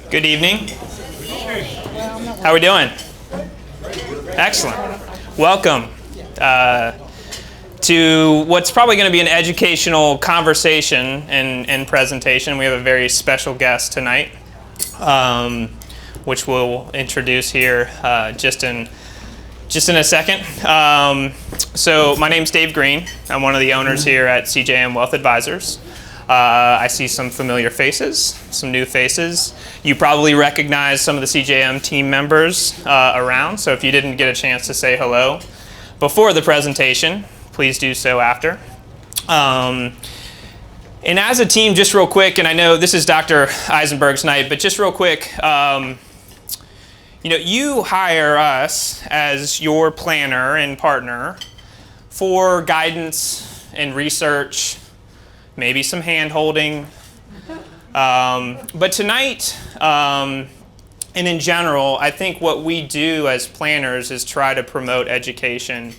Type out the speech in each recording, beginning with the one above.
Good evening. How are we doing? Excellent. Welcome to what's probably going to be an educational conversation and presentation. We have a very special guest tonight, which we'll introduce here just in a second. So my name's Dave Green. I'm one of the owners here at CJM Wealth Advisors. I see some familiar faces, some new faces. You probably recognize some of the CJM team members around, so if you didn't get a chance to say hello before the presentation, please do so after. And as a team, just real quick, and I know this is Dr. Eisenberg's night, but just real quick, you hire us as your planner and partner for guidance and research, maybe some hand-holding. But tonight, and in general, I think what we do as planners is try to promote education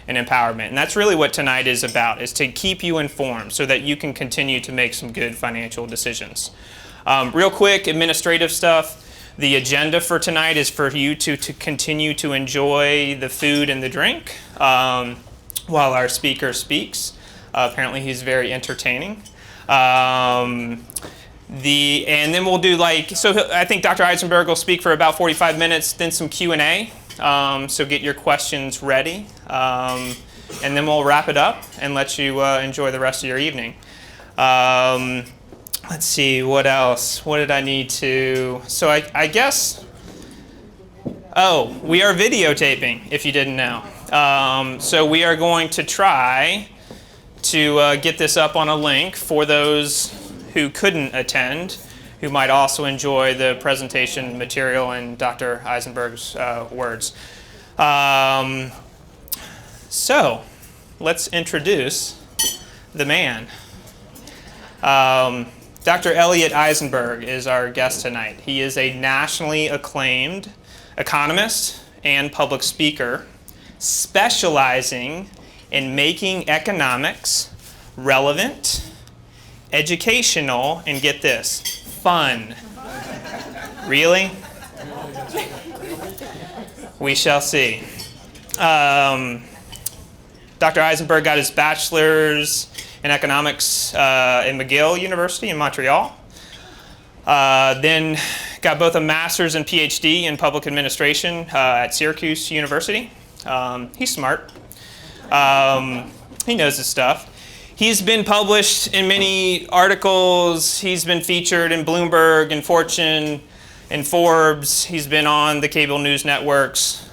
and empowerment. And that's really what tonight is about, is to keep you informed so that you can continue to make some good financial decisions. Real quick, administrative stuff. The agenda for tonight is for you to continue to enjoy the food and the drink while our speaker speaks. Apparently he's very entertaining. And then we'll do I think Dr. Eisenberg will speak for about 45 minutes, then some Q&A. So get your questions ready. And then we'll wrap it up and let you enjoy the rest of your evening. Let's see, what else? What did I need to... So I guess... Oh, we are videotaping, if you didn't know. So we are going to try to get this up on a link for those who couldn't attend, who might also enjoy the presentation material and Dr. Eisenberg's words. So let's introduce the man. Dr. Elliot Eisenberg is our guest tonight. He is a nationally acclaimed economist and public speaker, specializing in making economics relevant, educational, and get this, fun. Really? We shall see. Dr. Eisenberg got his bachelor's in economics in McGill University in Montreal. Then got both a master's and PH.D. in public administration at Syracuse University. He's smart. He knows his stuff. He's been published in many articles. He's been featured in Bloomberg and Fortune and Forbes. He's been on the cable news networks.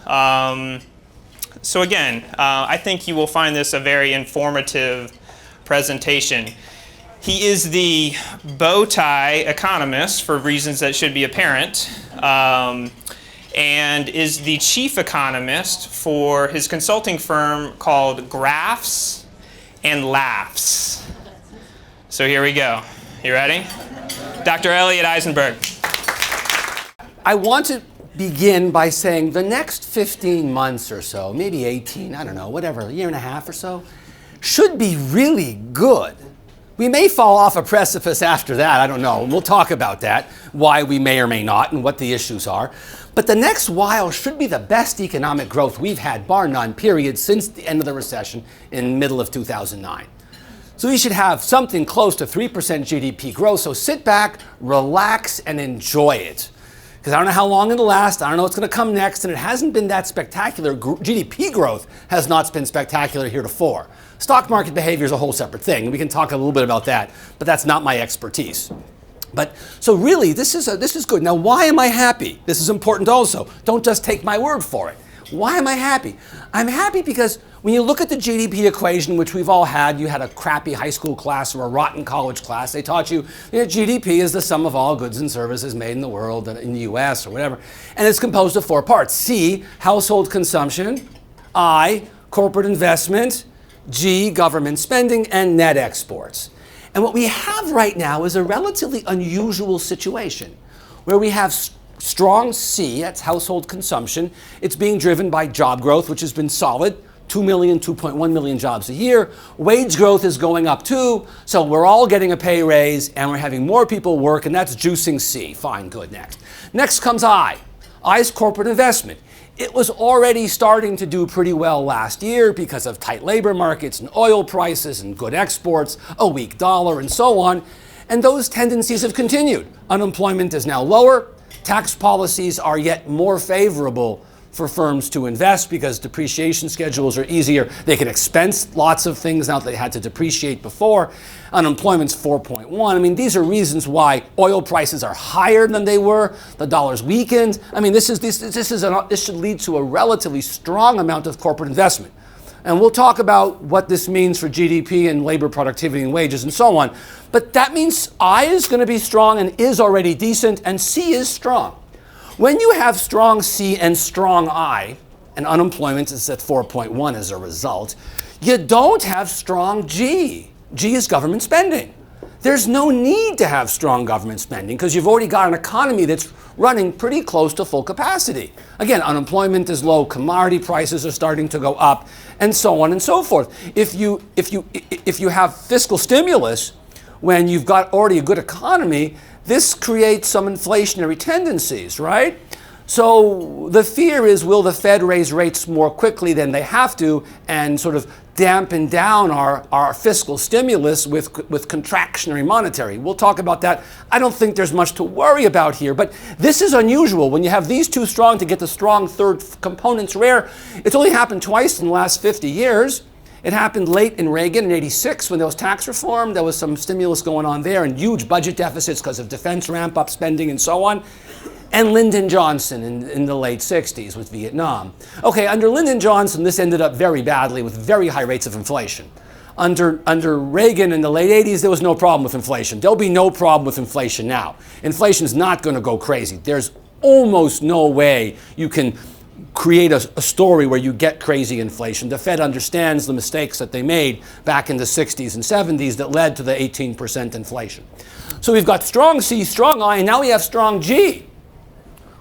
So again, I think you will find this a very informative presentation. He is the bow tie economist for reasons that should be apparent, and is the chief economist for his consulting firm called Graphs and Laughs. So here we go. You ready? Dr. Elliot Eisenberg. I want to begin by saying the next 15 months or so, maybe 18, I don't know, whatever, a year and a half or so, should be really good. We may fall off a precipice after that, I don't know. We'll talk about that, why we may or may not and what the issues are. But the next while should be the best economic growth we've had, bar none, period, since the end of the recession in the middle of 2009. So we should have something close to 3% GDP growth. So sit back, relax, and enjoy it. Because I don't know how long it'll last, I don't know what's going to come next, and it hasn't been that spectacular. GDP growth has not been spectacular heretofore. Stock market behavior is a whole separate thing, and we can talk a little bit about that, but that's not my expertise. But so really, this is good. Now, why am I happy? This is important also. Don't just take my word for it. Why am I happy? I'm happy because when you look at the GDP equation, which we've all had, you had a crappy high school class or a rotten college class, they taught you that GDP is the sum of all goods and services made in the world, in the US or whatever, and it's composed of four parts. C, household consumption, I, corporate investment, G, government spending, and net exports. And what we have right now is a relatively unusual situation where we have strong C, that's household consumption. It's being driven by job growth, which has been solid. 2 million, 2.1 million jobs a year. Wage growth is going up too, so we're all getting a pay raise and we're having more people work, and that's juicing C. Fine, good, next. Next comes I. I is corporate investment. It was already starting to do pretty well last year because of tight labor markets and oil prices and good exports, a weak dollar, and so on. And those tendencies have continued. Unemployment is now lower. Tax policies are yet more favorable for firms to invest because depreciation schedules are easier. They can expense lots of things now that they had to depreciate before. Unemployment's 4.1. I mean, these are reasons why oil prices are higher than they were. The dollar's weakened. I mean, this should lead to a relatively strong amount of corporate investment. And we'll talk about what this means for GDP and labor productivity and wages and so on. But that means I is going to be strong and is already decent, and C is strong. When you have strong C and strong I, and unemployment is at 4.1 as a result, you don't have strong G. G is government spending. There's no need to have strong government spending because you've already got an economy that's running pretty close to full capacity. Again, unemployment is low, commodity prices are starting to go up, and so on and so forth. If you have fiscal stimulus when you've got already a good economy, this creates some inflationary tendencies, right? So the fear is, will the Fed raise rates more quickly than they have to and sort of dampen down our fiscal stimulus with contractionary monetary? We'll talk about that. I don't think there's much to worry about here, but this is unusual. When you have these two strong to get the strong third component's rare. It's only happened twice in the last 50 years. It happened late in Reagan in '86 when there was tax reform. There was some stimulus going on there and huge budget deficits because of defense ramp-up spending and so on. And Lyndon Johnson in the late 60s with Vietnam. Okay, under Lyndon Johnson, this ended up very badly with very high rates of inflation. Under Reagan in the late 80s, there was no problem with inflation. There'll be no problem with inflation now. Inflation's not going to go crazy. There's almost no way you can create a story where you get crazy inflation. The Fed understands the mistakes that they made back in the 60s and 70s that led to the 18% inflation. So we've got strong C, strong I, and now we have strong G.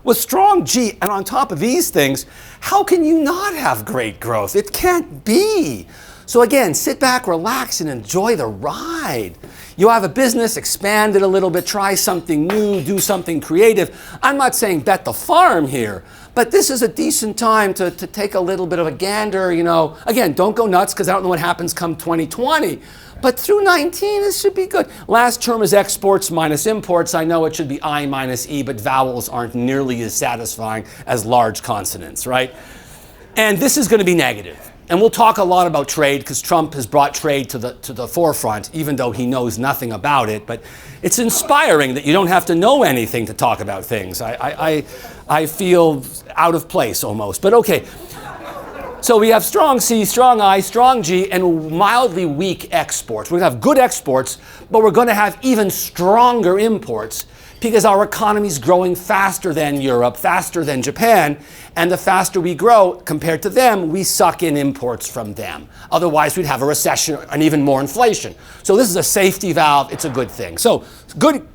With strong G, and on top of these things, how can you not have great growth? It can't be. So again, sit back, relax, and enjoy the ride. You have a business, expand it a little bit, try something new, do something creative. I'm not saying bet the farm here, but this is a decent time to take a little bit of a gander, you know. Again, don't go nuts because I don't know what happens come 2020. But through 19, this should be good. Last term is exports minus imports. I know it should be I minus E, but vowels aren't nearly as satisfying as large consonants, right? And this is going to be negative. And we'll talk a lot about trade because Trump has brought trade to the forefront, even though he knows nothing about it. But it's inspiring that you don't have to know anything to talk about things. I feel out of place almost, but okay. So we have strong C, strong I, strong G, and mildly weak exports. We're going to have good exports, but we're going to have even stronger imports because our economy is growing faster than Europe, faster than Japan, and the faster we grow compared to them, we suck in imports from them. Otherwise, we'd have a recession and even more inflation. So this is a safety valve. It's a good thing. So good,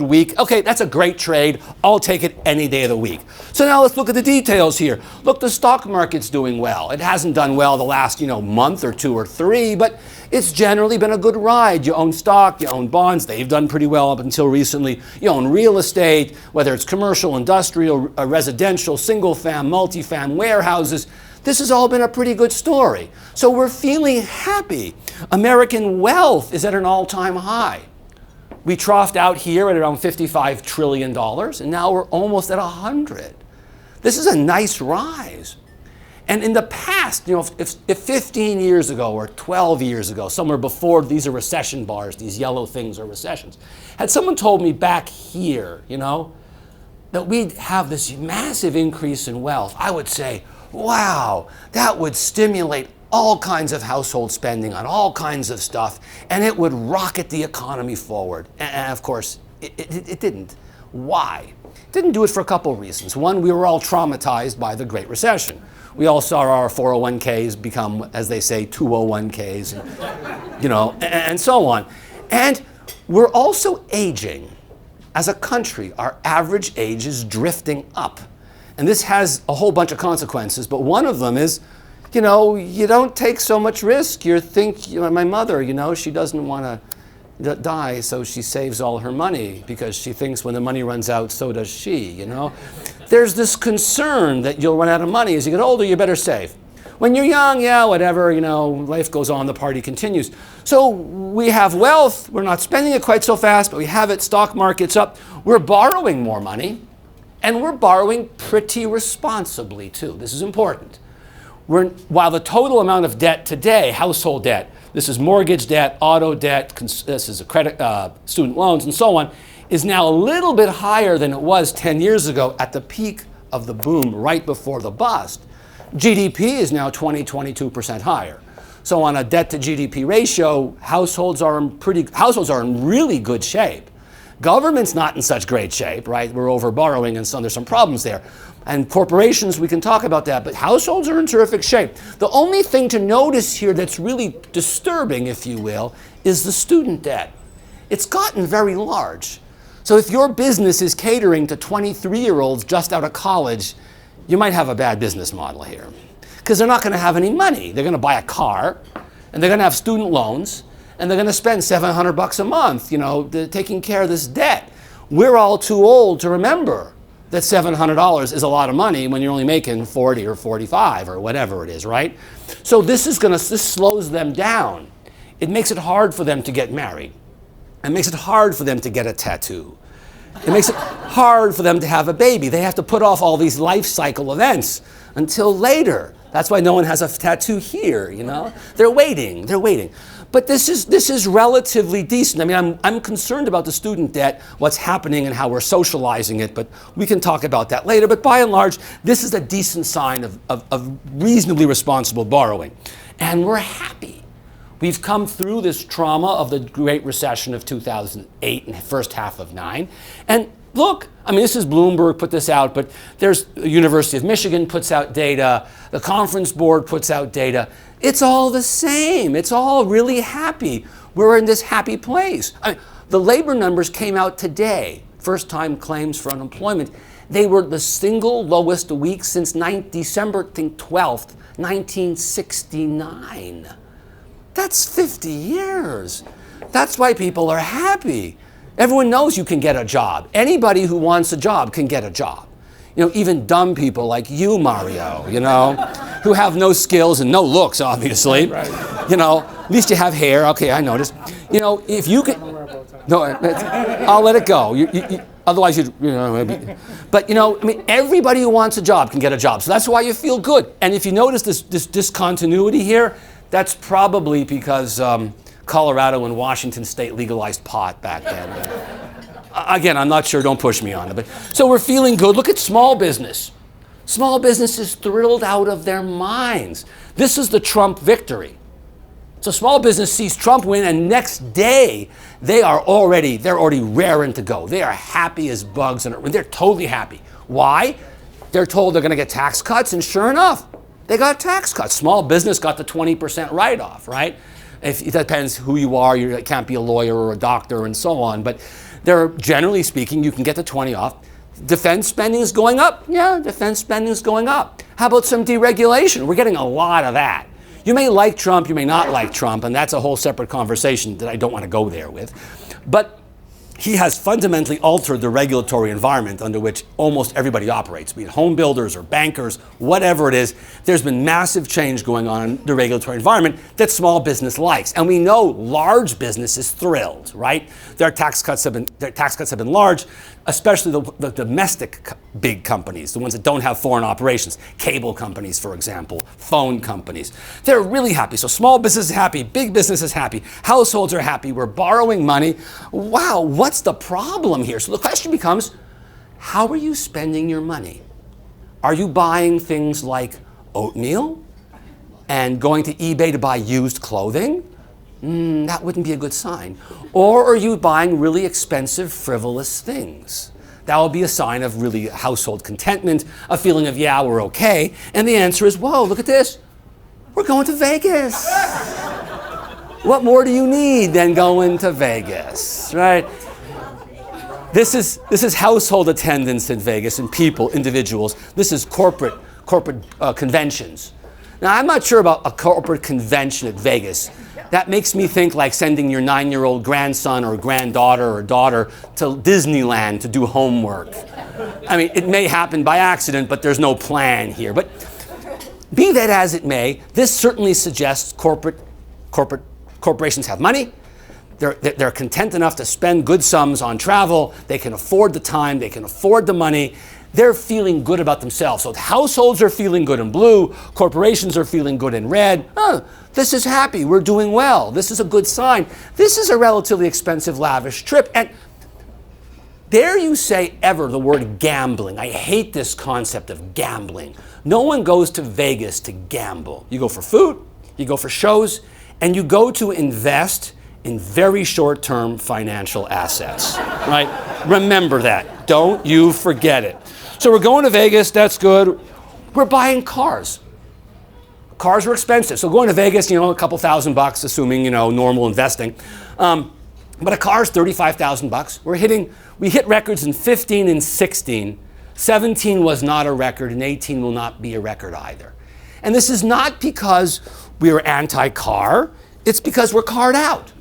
weak. Okay, that's a great trade. I'll take it any day of the week. So now let's look at the details here. Look, the stock market's doing well. It hasn't done well the last, month or two or three, but it's generally been a good ride. You own stock, you own bonds. They've done pretty well up until recently. You own real estate, whether it's commercial, industrial, residential, single-fam, multi-fam, warehouses. This has all been a pretty good story. So we're feeling happy. American wealth is at an all-time high. We troughed out here at around $55 trillion, and now we're almost at 100. This is a nice rise. And in the past, if 15 years ago or 12 years ago, somewhere before, these are recession bars, these yellow things are recessions, had someone told me back here, that we'd have this massive increase in wealth, I would say, wow, that would stimulate all kinds of household spending on all kinds of stuff, and it would rocket the economy forward. And of course, it didn't. Why? It didn't do it for a couple of reasons. One, we were all traumatized by the Great Recession. We all saw our 401ks become, as they say, 201ks, and, and so on. And we're also aging. As a country, our average age is drifting up. And this has a whole bunch of consequences, but one of them is, you know, you don't take so much risk. My mother, you know, she doesn't want to die, so she saves all her money because she thinks when the money runs out, so does she, you know. There's this concern that you'll run out of money. As you get older, you better save. When you're young, yeah, whatever, you know, life goes on, the party continues. So we have wealth, we're not spending it quite so fast, but we have it, stock market's up. We're borrowing more money, and we're borrowing pretty responsibly too. This is important. While the total amount of debt today, household debt, this is mortgage debt, auto debt, this is a credit, student loans, and so on, is now a little bit higher than it was 10 years ago at the peak of the boom right before the bust. GDP is now 22% higher. So on a debt to GDP ratio, households are in really good shape. Government's not in such great shape, right? We're over borrowing and so there's some problems there. And corporations, we can talk about that, but households are in terrific shape. The only thing to notice here that's really disturbing, if you will, is the student debt. It's gotten very large. So if your business is catering to 23-year-olds just out of college, you might have a bad business model here. Because they're not going to have any money. They're going to buy a car, and they're going to have student loans, and they're going to spend $700 a month, you know, taking care of this debt. We're all too old to remember that $700 is a lot of money when you're only making 40 or 45 or whatever it is, right? So this slows them down. It makes it hard for them to get married. It makes it hard for them to get a tattoo. It makes it hard for them to have a baby. They have to put off all these life cycle events until later. That's why no one has a tattoo here, you know? They're waiting. But this is relatively decent. I mean, I'm concerned about the student debt, what's happening and how we're socializing it, but we can talk about that later. But by and large, this is a decent sign of reasonably responsible borrowing. And we're happy. We've come through this trauma of the Great Recession of 2008 and the first half of 9. And look, I mean, this is Bloomberg put this out, but there's the University of Michigan puts out data, the Conference Board puts out data. It's all the same. It's all really happy. We're in this happy place. I mean, the labor numbers came out today, first-time claims for unemployment. They were the single lowest week since December 12th, 1969. That's 50 years. That's why people are happy. Everyone knows you can get a job. Anybody who wants a job can get a job. You know, even dumb people like you, Mario, you know, who have no skills and no looks, obviously. Right. You know, at least you have hair. Okay, I noticed. You know, if you can... No, I'll let it go. Otherwise, you know, maybe. But, you know, I mean, everybody who wants a job can get a job. So that's why you feel good. And if you notice this discontinuity here, that's probably because Colorado and Washington State legalized pot back then. Again, I'm not sure, don't push me on it. But so we're feeling good. Look at small business. Small business is thrilled out of their minds. This is the Trump victory. So small business sees Trump win, and next day they're already raring to go. They are happy as bugs, and they're totally happy. Why? They're told they're going to get tax cuts, and sure enough, they got tax cuts. Small business got the 20% write-off, right? It depends who you are. You can't be a lawyer or a doctor and so on. But generally speaking, you can get the 20 off. Defense spending is going up. Yeah, defense spending is going up. How about some deregulation? We're getting a lot of that. You may like Trump, you may not like Trump, and that's a whole separate conversation that I don't want to go there with. But he has fundamentally altered the regulatory environment under which almost everybody operates, be it home builders or bankers, whatever it is. There's been massive change going on in the regulatory environment that small business likes. And we know large business is thrilled, right? Their tax cuts have been large, especially the domestic big companies, the ones that don't have foreign operations, cable companies, for example, phone companies. They're really happy. So small business is happy, big business is happy, households are happy, we're borrowing money. Wow, what's the problem here? So the question becomes, how are you spending your money? Are you buying things like oatmeal and going to eBay to buy used clothing? That wouldn't be a good sign. Or are you buying really expensive, frivolous things? That would be a sign of really household contentment, a feeling of, yeah, we're okay. And the answer is, whoa, look at this. We're going to Vegas. What more do you need than going to Vegas, right? This is household attendance in Vegas and people, individuals. This is corporate conventions. Now, I'm not sure about a corporate convention at Vegas. That makes me think like sending your 9-year-old grandson or granddaughter or daughter to Disneyland to do homework. I mean, it may happen by accident, but there's no plan here. But be that as it may, this certainly suggests corporations have money. They're content enough to spend good sums on travel. They can afford the time. They can afford the money. They're feeling good about themselves. So households are feeling good in blue. Corporations are feeling good in red. Oh, this is happy. We're doing well. This is a good sign. This is a relatively expensive, lavish trip. And dare you say ever the word gambling? I hate this concept of gambling. No one goes to Vegas to gamble. You go for food, you go for shows, and you go to invest in very short-term financial assets, right? Remember that. Don't you forget it. So we're going to Vegas, that's good. We're buying cars. Cars are expensive. So going to Vegas, a couple $1,000, assuming, normal investing. But a car's $35,000. We hit records in 15 and 16. 17 was not a record, and 18 will not be a record either. And this is not because we are anti-car, it's because we're carred out.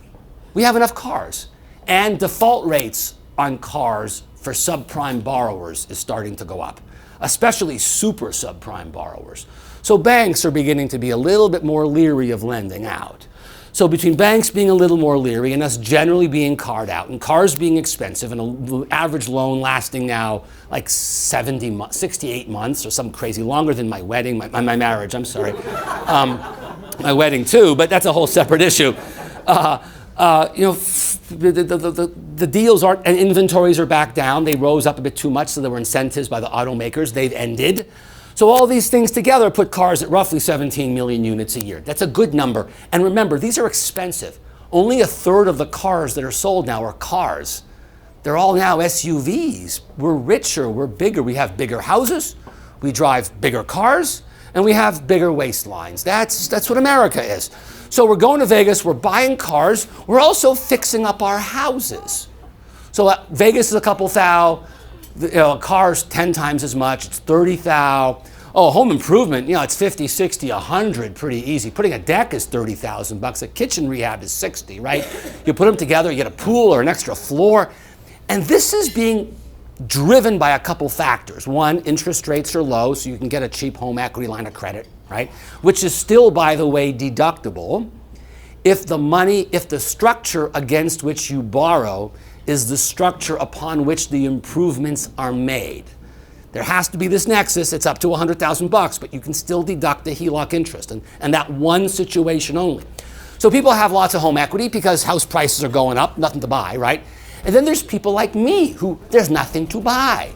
We have enough cars. And default rates on cars for subprime borrowers is starting to go up, especially super subprime borrowers. So banks are beginning to be a little bit more leery of lending out. So between banks being a little more leery and us generally being carred out and cars being expensive and an average loan lasting now like 68 months or some crazy, longer than my wedding, my marriage, I'm sorry. My wedding too, but that's a whole separate issue. The deals aren't, and inventories are back down. They rose up a bit too much, so there were incentives by the automakers. They've ended. So all these things together put cars at roughly 17 million units a year. That's a good number. And remember, these are expensive. Only a third of the cars that are sold now are cars. They're all now SUVs. We're richer, we're bigger. We have bigger houses, we drive bigger cars, and we have bigger waistlines. That's what America is. So we're going to Vegas, we're buying cars, we're also fixing up our houses. So Vegas is a couple thou, cars 10 times as much, it's 30 thou. Oh, home improvement, it's 50, 60, 100, pretty easy. Putting a deck is $30,000. A kitchen rehab is 60, right? You put them together, you get a pool or an extra floor. And this is being driven by a couple factors. One, interest rates are low, so you can get a cheap home equity line of credit, right? Which is still, by the way, deductible if the structure against which you borrow is the structure upon which the improvements are made. There has to be this nexus. It's up to $100,000, but you can still deduct the HELOC interest, and that one situation only. So people have lots of home equity because house prices are going up, nothing to buy, right? And then there's people like me who there's nothing to buy.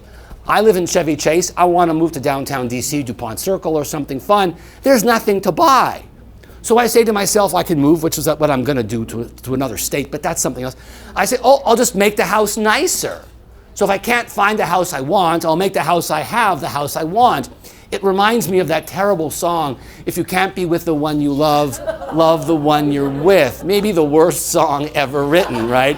I live in Chevy Chase. I want to move to downtown DC, DuPont Circle or something fun. There's nothing to buy. So I say to myself, I can move, which is what I'm going to do to another state, but that's something else. I say, I'll just make the house nicer. So if I can't find the house I want, I'll make the house I have the house I want. It reminds me of that terrible song, if you can't be with the one you love, love the one you're with. Maybe the worst song ever written, right?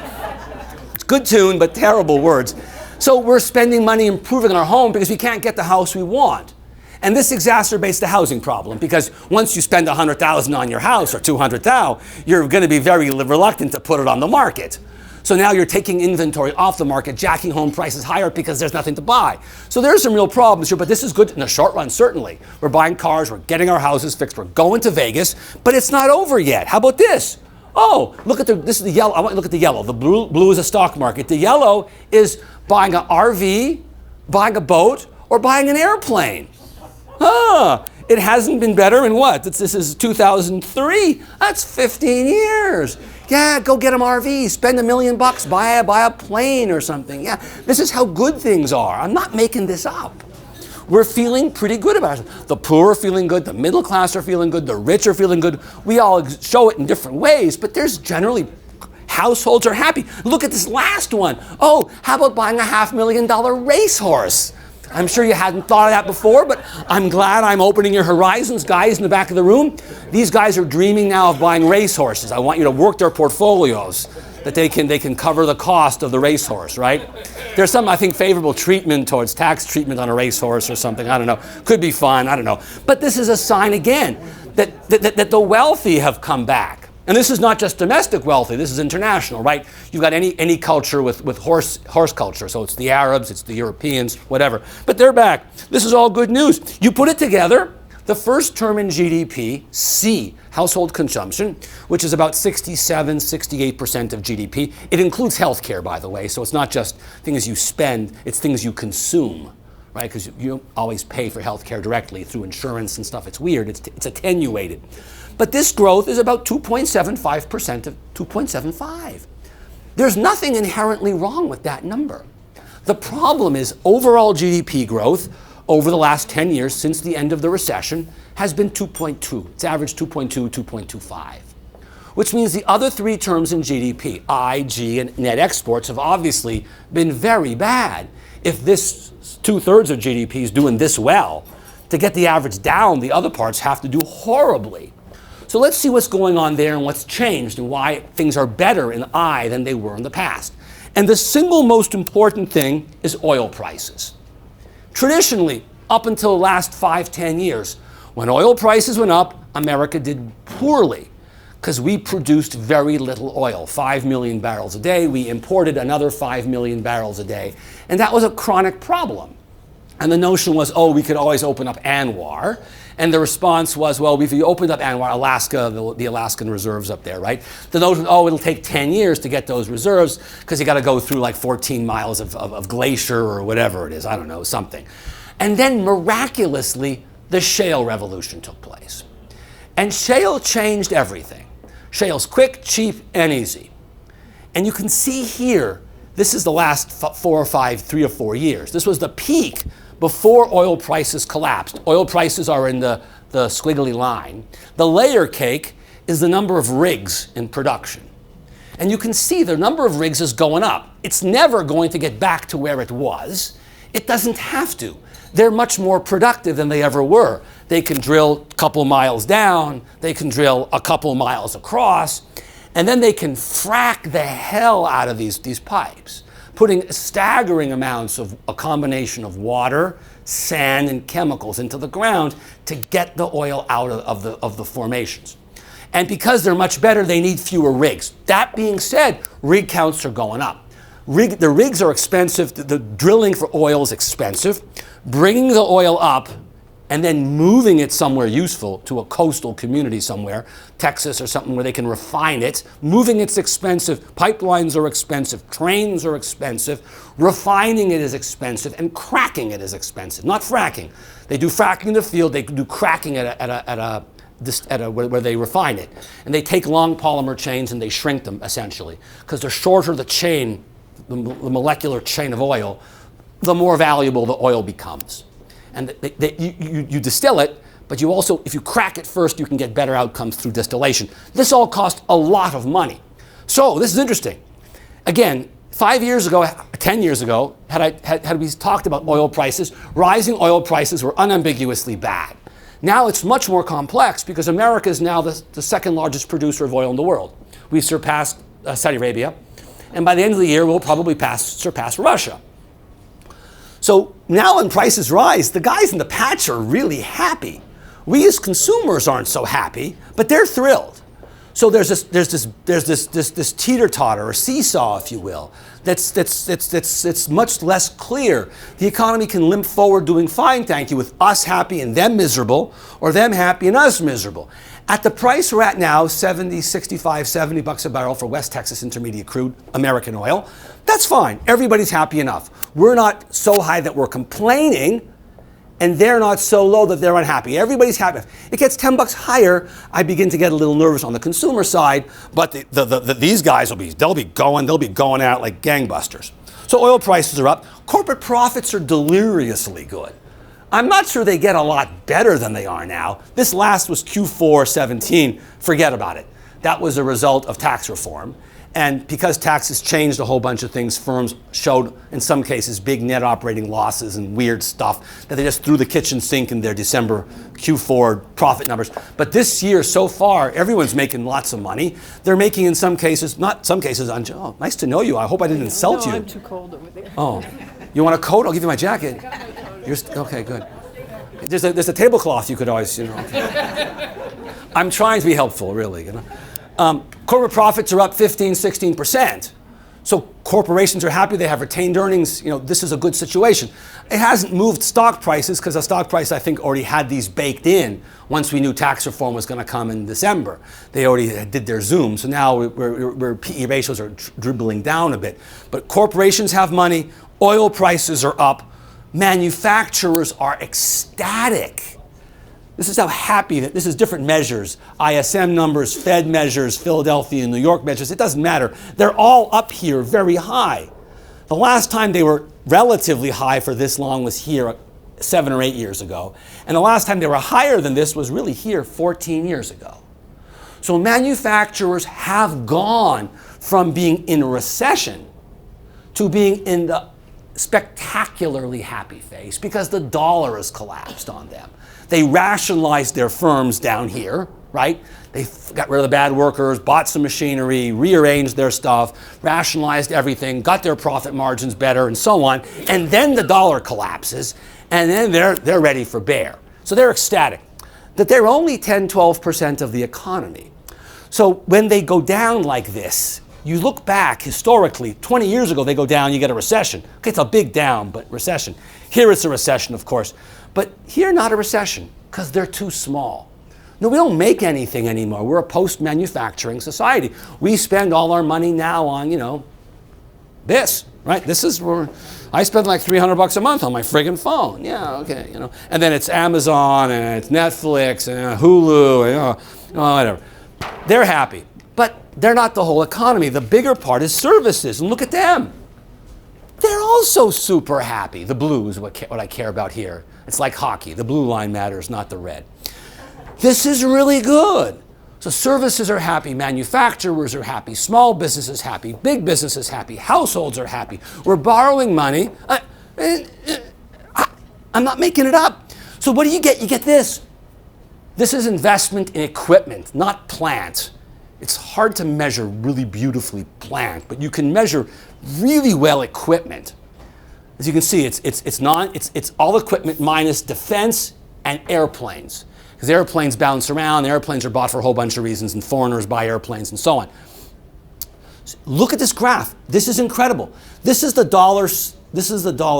It's a good tune, but terrible words. So we're spending money improving our home because we can't get the house we want. And this exacerbates the housing problem because once you spend $100,000 on your house or $200,000, you're going to be very reluctant to put it on the market. So now you're taking inventory off the market, jacking home prices higher because there's nothing to buy. So there's some real problems here, but this is good in the short run, certainly. We're buying cars, we're getting our houses fixed, we're going to Vegas, but it's not over yet. How about this? Oh, this is the yellow. I want you to look at the yellow. The blue is a stock market. The yellow is buying an RV, buying a boat, or buying an airplane. It hasn't been better in what? This is 2003. That's 15 years. Yeah, go get them RVs, spend $1 million, buy a plane or something. Yeah, this is how good things are. I'm not making this up. We're feeling pretty good about it. The poor are feeling good, the middle class are feeling good, the rich are feeling good. We all show it in different ways, but there's generally, households are happy. Look at this last one. Oh, how about buying a $500,000 racehorse? I'm sure you hadn't thought of that before, but I'm glad I'm opening your horizons. Guys in the back of the room, these guys are dreaming now of buying racehorses. I want you to work their portfolios that they can cover the cost of the racehorse, right? There's some, I think, favorable treatment towards tax treatment on a racehorse or something. I don't know. Could be fun. I don't know. But this is a sign, again, that the wealthy have come back. And this is not just domestic wealthy, this is international, right? You've got any culture with horse culture, so it's the Arabs, it's the Europeans, whatever. But they're back. This is all good news. You put it together, the first term in GDP, C, household consumption, which is about 67, 68% of GDP. It includes healthcare, by the way, so it's not just things you spend, it's things you consume, right? Because you don't always pay for healthcare directly through insurance and stuff. It's weird, it's attenuated. But this growth is about 2.75% of 2.75. There's nothing inherently wrong with that number. The problem is overall GDP growth over the last 10 years since the end of the recession has been 2.2. It's averaged 2.2, 2.25, which means the other three terms in GDP, I, G, and net exports, have obviously been very bad. If this 2/3 of GDP is doing this well, to get the average down, the other parts have to do horribly. So let's see what's going on there and what's changed and why things are better in I than they were in the past. And the single most important thing is oil prices. Traditionally, up until the last 5-10 years, when oil prices went up, America did poorly because we produced very little oil, 5 million barrels a day. We imported another 5 million barrels a day. And that was a chronic problem. And the notion was, oh, we could always open up ANWR. And the response was, well, if you opened up ANWR, Alaska, the Alaskan reserves up there, right? The notion, oh, it'll take 10 years to get those reserves because you got to go through like 14 miles of glacier or whatever it is, I don't know, something. And then miraculously, the shale revolution took place. And shale changed everything. Shale's quick, cheap, and easy. And you can see here, this is the last 3 or 4 years. This was the peak before oil prices collapsed. Oil prices are in the squiggly line. The layer cake is the number of rigs in production. And you can see the number of rigs is going up. It's never going to get back to where it was. It doesn't have to. They're much more productive than they ever were. They can drill a couple miles down, they can drill a couple miles across, and then they can frack the hell out of these pipes, putting staggering amounts of a combination of water, sand, and chemicals into the ground to get the oil out of the formations. And because they're much better, they need fewer rigs. That being said, rig counts are going up. The rigs are expensive. The drilling for oil is expensive. Bringing the oil up and then moving it somewhere useful to a coastal community somewhere, Texas or something where they can refine it. Moving it's expensive. Pipelines are expensive. Trains are expensive. Refining it is expensive. And cracking it is expensive. Not fracking. They do fracking in the field. They do cracking where they refine it. And they take long polymer chains and they shrink them, essentially. Because the shorter the chain, the molecular chain of oil, the more valuable the oil becomes. And you distill it, but you also, if you crack it first, you can get better outcomes through distillation. This all costs a lot of money. So this is interesting. Again, 5 years ago, 10 years ago, had we talked about oil prices, rising oil prices were unambiguously bad. Now it's much more complex because America is now the second largest producer of oil in the world. We surpassed Saudi Arabia, and by the end of the year, we'll probably surpass Russia. So now when prices rise, the guys in the patch are really happy. We as consumers aren't so happy, but they're thrilled. So there's this teeter-totter or seesaw, if you will, that's much less clear. The economy can limp forward doing fine, thank you, with us happy and them miserable, or them happy and us miserable. At the price we're at now, 70, 65, 70 bucks a barrel for West Texas Intermediate crude, American oil, that's fine. Everybody's happy enough. We're not so high that we're complaining, and they're not so low that they're unhappy. Everybody's happy. If it gets 10 bucks higher, I begin to get a little nervous on the consumer side, but these guys they'll be going out like gangbusters. So oil prices are up. Corporate profits are deliriously good. I'm not sure they get a lot better than they are now. This last was Q4 17. Forget about it. That was a result of tax reform. And because taxes changed a whole bunch of things, firms showed, in some cases, big net operating losses and weird stuff that they just threw the kitchen sink in their December Q4 profit numbers. But this year, so far, everyone's making lots of money. They're making, in some cases, not some cases, oh, nice to know you. I hope I didn't insult you. I'm too cold over there. Oh, you want a coat? I'll give you my jacket. Okay, good. There's a tablecloth you could always, Okay. I'm trying to be helpful, really, Corporate profits are up 15, 16%. So corporations are happy, they have retained earnings, this is a good situation. It hasn't moved stock prices because the stock price, I think, already had these baked in once we knew tax reform was going to come in December. They already did their Zoom, so now we're PE ratios are dribbling down a bit. But corporations have money, oil prices are up, manufacturers are ecstatic. This is how happy, this is different measures, ISM numbers, Fed measures, Philadelphia and New York measures, it doesn't matter. They're all up here very high. The last time they were relatively high for this long was here 7 or 8 years ago. And the last time they were higher than this was really here 14 years ago. So manufacturers have gone from being in a recession to being in the spectacularly happy phase because the dollar has collapsed on them. They rationalized their firms down here, right? They got rid of the bad workers, bought some machinery, rearranged their stuff, rationalized everything, got their profit margins better, and so on. And then the dollar collapses, and then they're ready for bear. So they're ecstatic that they're only 10, 12% of the economy. So when they go down like this, you look back historically, 20 years ago they go down, you get a recession. Okay, it's a big down, but recession. Here it's a recession, of course. But here, not a recession, because they're too small. No, we don't make anything anymore. We're a post-manufacturing society. We spend all our money now on, this, right? This is where I spend like $300 a month on my friggin' phone. Yeah, okay, And then it's Amazon, and it's Netflix, and Hulu, and whatever. They're happy, but they're not the whole economy. The bigger part is services, and look at them. They're also super happy. The blue is what I care about here. It's like hockey. The blue line matters, not the red. This is really good. So services are happy, manufacturers are happy, small businesses happy, big businesses happy, households are happy. We're borrowing money. I'm not making it up. So what do you get? You get this. This is investment in equipment, not plant. It's hard to measure really beautifully plant, but you can measure really well equipment. As you can see, it's all equipment minus defense and airplanes. Because airplanes bounce around, airplanes are bought for a whole bunch of reasons, and foreigners buy airplanes and so on. So look at this graph. This is incredible. This is the dollar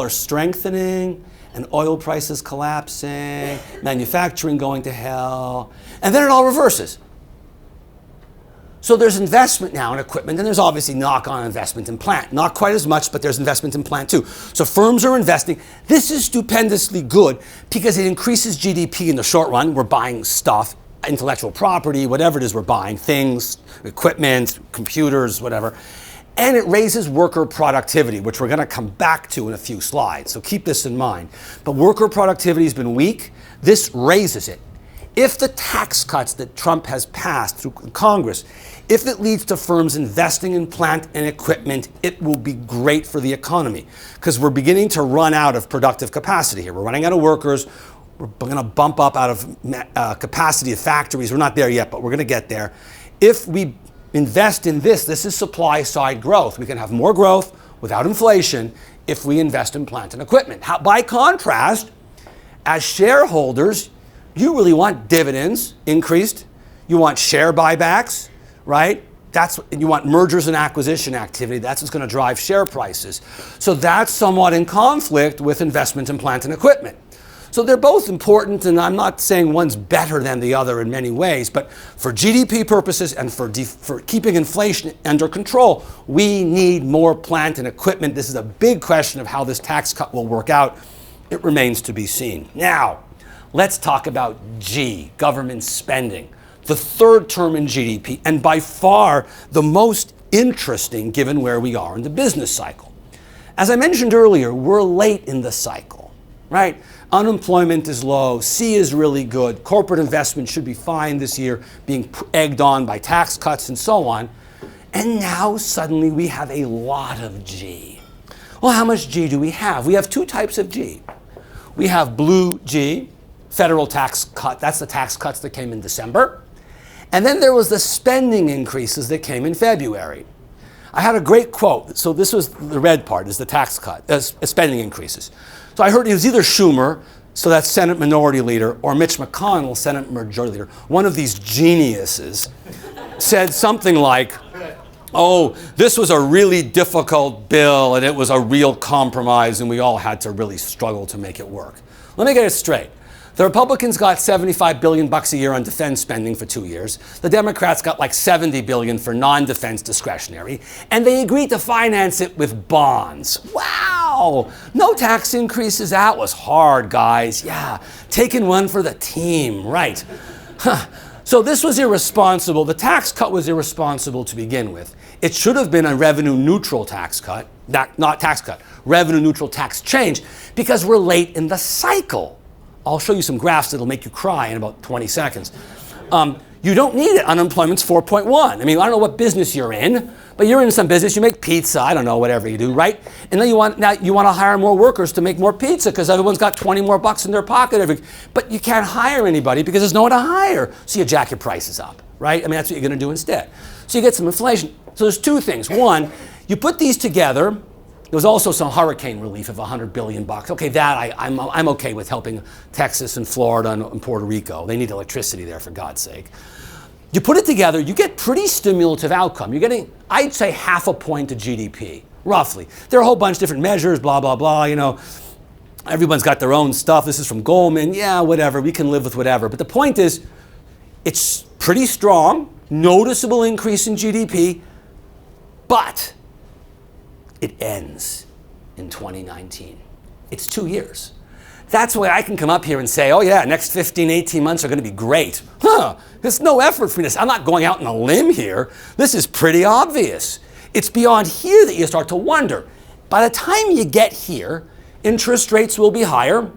strengthening, and oil prices collapsing, manufacturing going to hell, and then it all reverses. So there's investment now in equipment, and there's obviously knock-on investment in plant. Not quite as much, but there's investment in plant too. So firms are investing. This is stupendously good because it increases GDP in the short run. We're buying stuff, intellectual property, whatever it is we're buying, things, equipment, computers, whatever. And it raises worker productivity, which we're going to come back to in a few slides. So keep this in mind. But worker productivity has been weak. This raises it. If the tax cuts that Trump has passed through Congress, if it leads to firms investing in plant and equipment, it will be great for the economy because we're beginning to run out of productive capacity here. We're running out of workers. We're going to bump up out of capacity of factories. We're not there yet, but we're going to get there. If we invest in this is supply side growth. We can have more growth without inflation if we invest in plant and equipment. By contrast, as shareholders, you really want dividends increased. You want share buybacks, right? You want mergers and acquisition activity. That's what's going to drive share prices. So that's somewhat in conflict with investment in plant and equipment. So they're both important, and I'm not saying one's better than the other in many ways, but for GDP purposes and for keeping inflation under control, we need more plant and equipment. This is a big question of how this tax cut will work out. It remains to be seen. Now, let's talk about G, government spending, the third term in GDP, and by far the most interesting given where we are in the business cycle. As I mentioned earlier, we're late in the cycle, right? Unemployment is low, C is really good, corporate investment should be fine this year, being egged on by tax cuts and so on. And now suddenly we have a lot of G. Well, how much G do we have? We have two types of G. We have blue G, federal tax cut. That's the tax cuts that came in December. And then there was the spending increases that came in February. I had a great quote. So this was the red part, is the tax cut, spending increases. So I heard it was either Schumer, so that's Senate Minority Leader, or Mitch McConnell, Senate Majority Leader. One of these geniuses said something like, oh, this was a really difficult bill and it was a real compromise and we all had to really struggle to make it work. Let me get it straight. The Republicans got $75 billion a year on defense spending for 2 years. The Democrats got like $70 billion for non-defense discretionary, and they agreed to finance it with bonds. Wow! No tax increases. That was hard, guys. Yeah, taking one for the team, right? Huh. So this was irresponsible. The tax cut was irresponsible to begin with. It should have been a revenue neutral tax cut, not tax cut, revenue neutral tax change, because we're late in the cycle. I'll show you some graphs that'll make you cry in about 20 seconds. You don't need it. Unemployment's 4.1. I mean, I don't know what business you're in, but you're in some business. You make pizza. I don't know, whatever you do, right? And then you want to hire more workers to make more pizza because everyone's got 20 more bucks in their pocket. But you can't hire anybody because there's no one to hire. So you jack your prices up, right? I mean, that's what you're going to do instead. So you get some inflation. So there's two things. One, you put these together. There was also some hurricane relief of $100 billion. Okay, that I'm okay with helping Texas and Florida and Puerto Rico. They need electricity there, for God's sake. You put it together, you get pretty stimulative outcome. You're getting, I'd say, 0.5 point of GDP, roughly. There are a whole bunch of different measures, blah, blah, blah, you know. Everyone's got their own stuff. This is from Goldman. Yeah, whatever. We can live with whatever. But the point is, it's pretty strong, noticeable increase in GDP, but it ends in 2019. It's 2 years. That's why I can come up here and say, oh yeah, next 15, 18 months are going to be great. There's no effort for this. I'm not going out on a limb here. This is pretty obvious. It's beyond here that you start to wonder. By the time you get here, interest rates will be higher,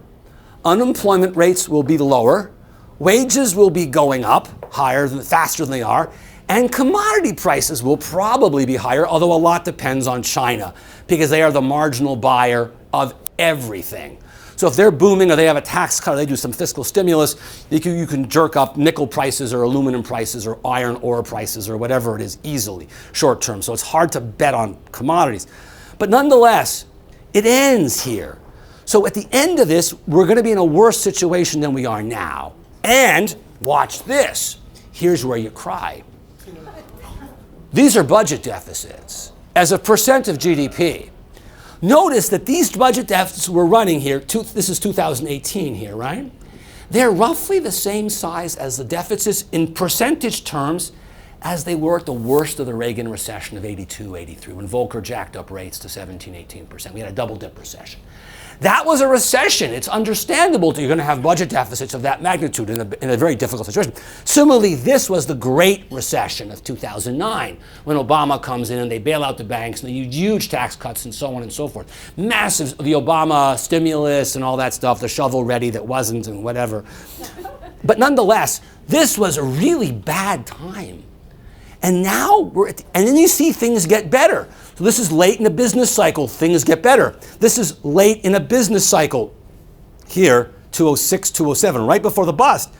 unemployment rates will be lower, wages will be going up faster than they are, and commodity prices will probably be higher, although a lot depends on China, because they are the marginal buyer of everything. So if they're booming or they have a tax cut or they do some fiscal stimulus, you can jerk up nickel prices or aluminum prices or iron ore prices or whatever it is easily, short term. So it's hard to bet on commodities. But nonetheless, it ends here. So at the end of this, we're going to be in a worse situation than we are now. And watch this. Here's where you cry. These are budget deficits as a percent of GDP. Notice that these budget deficits we're running here, this is 2018 here, right? They're roughly the same size as the deficits in percentage terms as they were at the worst of the Reagan recession of 82, 83, when Volcker jacked up rates to 17, 18%. We had a double dip recession. That was a recession. It's understandable that you're going to have budget deficits of that magnitude in a very difficult situation. Similarly, this was the Great Recession of 2009, when Obama comes in and they bail out the banks and they use huge tax cuts and so on and so forth. Massive, the Obama stimulus and all that stuff, the shovel ready that wasn't and whatever. But nonetheless, this was a really bad time. And now and then you see things get better. So this is late in the business cycle, things get better. This is late in a business cycle here, 2006, 2007, right before the bust.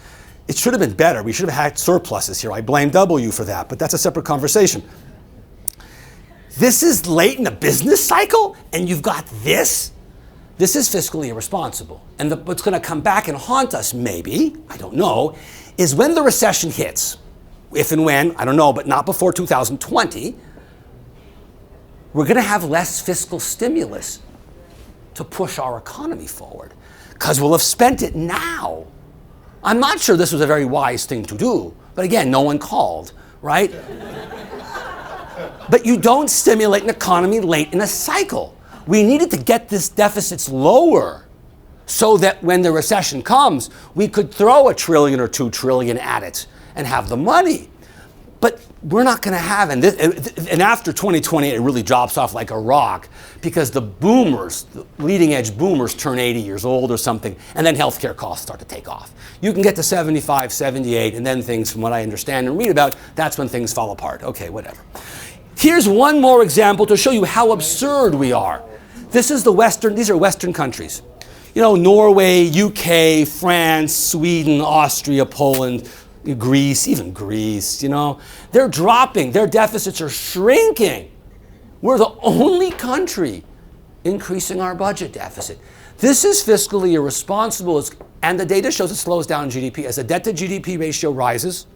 It should have been better. We should have had surpluses here. I blame W for that, but that's a separate conversation. This is late in the business cycle, and you've got this? This is fiscally irresponsible. And what's going to come back and haunt us, maybe, I don't know, is when the recession hits. If and when, I don't know, but not before 2020, we're going to have less fiscal stimulus to push our economy forward because we'll have spent it now. I'm not sure this was a very wise thing to do, but again, no one called, right? But you don't stimulate an economy late in a cycle. We needed to get this deficits lower so that when the recession comes, we could throw $1 trillion or $2 trillion at it and have the money. But we're not going to have, and after 2020, it really drops off like a rock because the boomers, the leading edge boomers turn 80 years old or something, and then healthcare costs start to take off. You can get to 75, 78, and then things, from what I understand and read about, that's when things fall apart. Okay, whatever. Here's one more example to show you how absurd we are. These are Western countries. You know, Norway, UK, France, Sweden, Austria, Poland, Greece, even Greece, you know. They're dropping. Their deficits are shrinking. We're the only country increasing our budget deficit. This is fiscally irresponsible, and the data shows it slows down GDP. As the debt to GDP ratio rises,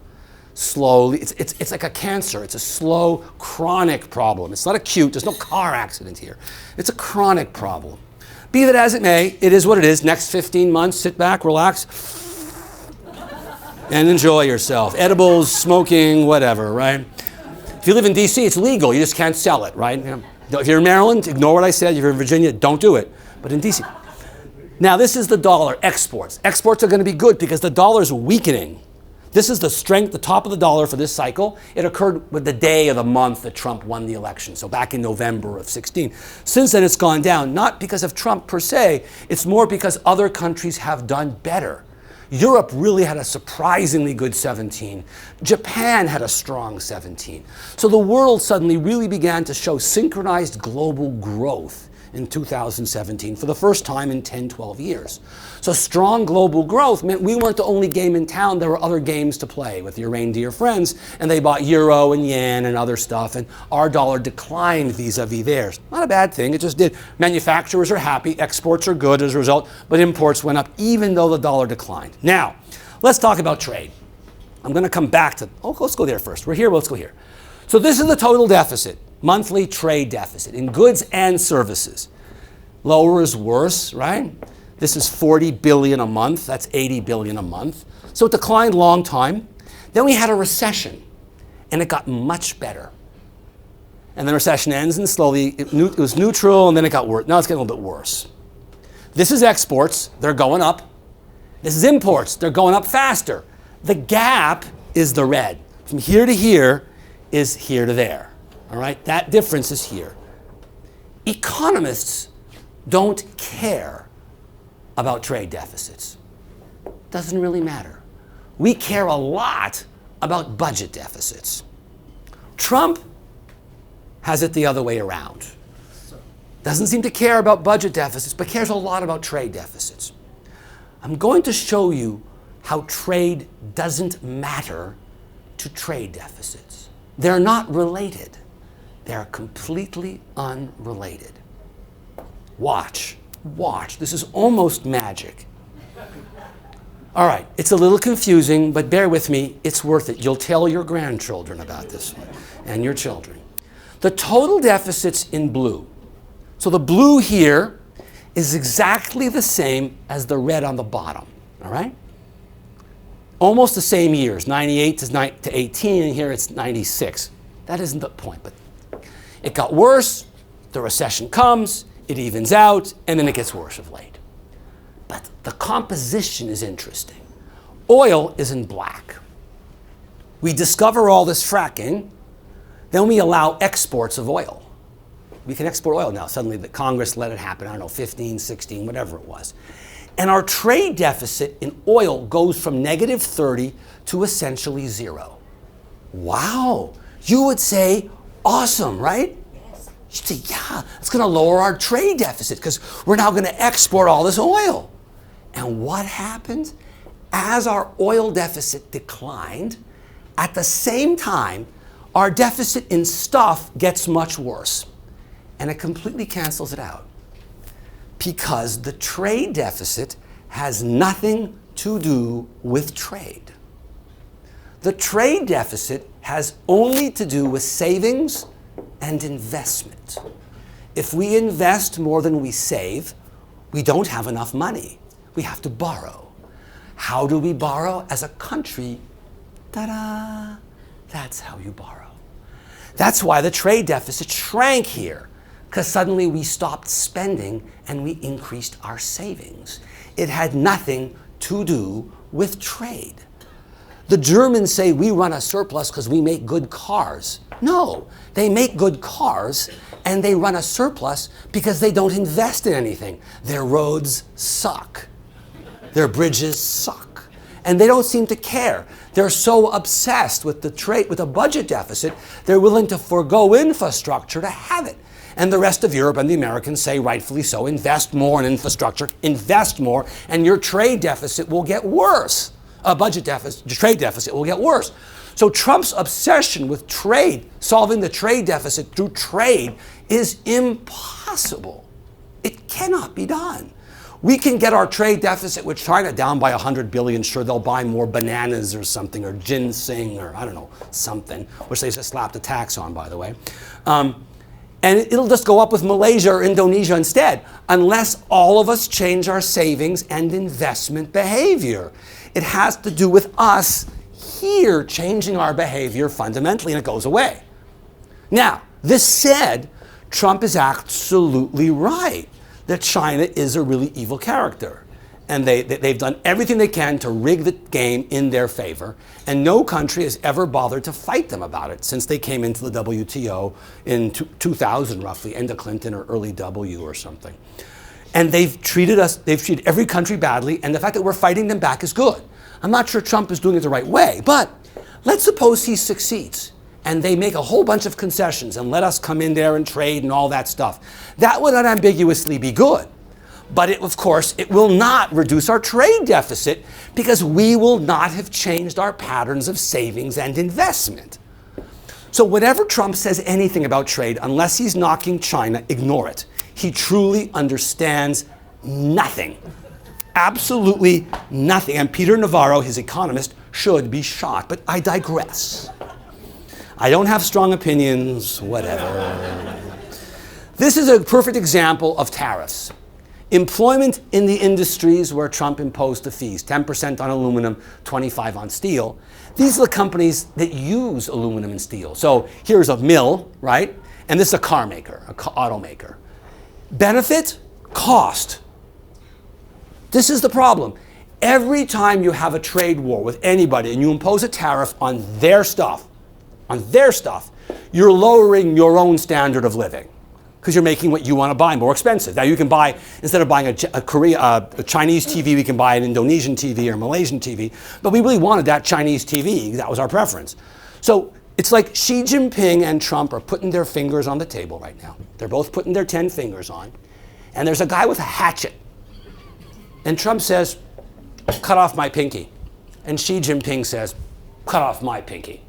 slowly, it's like a cancer. It's a slow, chronic problem. It's not acute. There's no car accident here. It's a chronic problem. Be that as it may, it is what it is. Next 15 months, sit back, relax, and enjoy yourself. Edibles, smoking, whatever, right? If you live in D.C., it's legal. You just can't sell it, right? You know, if you're in Maryland, ignore what I said. If you're in Virginia, don't do it. But in D.C. Now, this is the dollar, exports. Exports are going to be good because the dollar is weakening. This is the strength, the top of the dollar for this cycle. It occurred with the day of the month that Trump won the election, so back in November of 16. Since then, it's gone down, not because of Trump per se, it's more because other countries have done better. Europe really had a surprisingly good 17. Japan had a strong 17. So the world suddenly really began to show synchronized global growth in 2017 for the first time in 10, 12 years. So strong global growth meant we weren't the only game in town. There were other games to play with your reindeer friends, and they bought euro and yen and other stuff, and our dollar declined vis-a-vis theirs. Not a bad thing, it just did. Manufacturers are happy, exports are good as a result, but imports went up even though the dollar declined. Now, let's talk about trade. I'm going to come back to, let's go there first. We're here, let's go here. So this is the total deficit. Monthly trade deficit in goods and services. Lower is worse, right? This is 40 billion a month. That's 80 billion a month. So it declined a long time. Then we had a recession, and it got much better. And then the recession ends, and slowly it was neutral, and then it got worse. Now it's getting a little bit worse. This is exports. They're going up. This is imports. They're going up faster. The gap is the red. From here to here is here to there. All right, that difference is here. Economists don't care about trade deficits. Doesn't really matter. We care a lot about budget deficits. Trump has it the other way around. Doesn't seem to care about budget deficits, but cares a lot about trade deficits. I'm going to show you how trade doesn't matter to trade deficits. They're not related. They're completely unrelated. Watch. This is almost magic. All right, it's a little confusing, but bear with me. It's worth it. You'll tell your grandchildren about this one and your children. The total deficit's in blue. So the blue here is exactly the same as the red on the bottom, all right? Almost the same years, 98 to 18, and here it's 96. That isn't the point, but it got worse, the recession comes, it evens out, and then it gets worse of late. But the composition is interesting. Oil is in black. We discover all this fracking, then we allow exports of oil. We can export oil now. Suddenly the Congress let it happen, I don't know, 15, 16, whatever it was. And our trade deficit in oil goes from negative 30 to essentially zero. Wow, you would say, awesome, right? Yes. You'd say, yeah, it's going to lower our trade deficit because we're now going to export all this oil. And what happened? As our oil deficit declined, at the same time, our deficit in stuff gets much worse. And it completely cancels it out. Because the trade deficit has nothing to do with trade. The trade deficit has only to do with savings and investment. If we invest more than we save, we don't have enough money. We have to borrow. How do we borrow? As a country, ta-da, that's how you borrow. That's why the trade deficit shrank here, because suddenly we stopped spending and we increased our savings. It had nothing to do with trade. The Germans say we run a surplus because we make good cars. No, they make good cars and they run a surplus because they don't invest in anything. Their roads suck. Their bridges suck. And they don't seem to care. They're so obsessed with the trade, with a budget deficit, they're willing to forego infrastructure to have it. And the rest of Europe and the Americans say, rightfully so, invest more in infrastructure, invest more, and your trade deficit will get worse. Budget deficit, trade deficit will get worse. So Trump's obsession with trade, solving the trade deficit through trade, is impossible. It cannot be done. We can get our trade deficit with China down by 100 billion. Sure, they'll buy more bananas or something, or ginseng, or I don't know, something, which they just slapped a tax on, by the way. And it'll just go up with Malaysia or Indonesia instead, unless all of us change our savings and investment behavior. It has to do with us here changing our behavior fundamentally, and it goes away. Now, this said, Trump is absolutely right that China is a really evil character. And they've done everything they can to rig the game in their favor. And no country has ever bothered to fight them about it since they came into the WTO in 2000, roughly, end of Clinton or early W or something. And they've treated every country badly, and the fact that we're fighting them back is good. I'm not sure Trump is doing it the right way, but let's suppose he succeeds and they make a whole bunch of concessions and let us come in there and trade and all that stuff. That would unambiguously be good. But of course, it will not reduce our trade deficit because we will not have changed our patterns of savings and investment. So whenever Trump says anything about trade, unless he's knocking China, ignore it. He truly understands nothing. Absolutely nothing. And Peter Navarro, his economist, should be shot. But I digress. I don't have strong opinions, whatever. This is a perfect example of tariffs. Employment in the industries where Trump imposed the fees, 10% on aluminum, 25% on steel. These are the companies that use aluminum and steel. So here's a mill, right? And this is a car maker, an automaker. Benefit, cost. This is the problem. Every time you have a trade war with anybody and you impose a tariff on their stuff, you're lowering your own standard of living. Because you're making what you want to buy more expensive. Now you can buy, instead of buying a Chinese TV, we can buy an Indonesian TV or Malaysian TV. But we really wanted that Chinese TV. That was our preference. So it's like Xi Jinping and Trump are putting their fingers on the table right now. They're both putting their 10 fingers on. And there's a guy with a hatchet. And Trump says, cut off my pinky. And Xi Jinping says, cut off my pinky.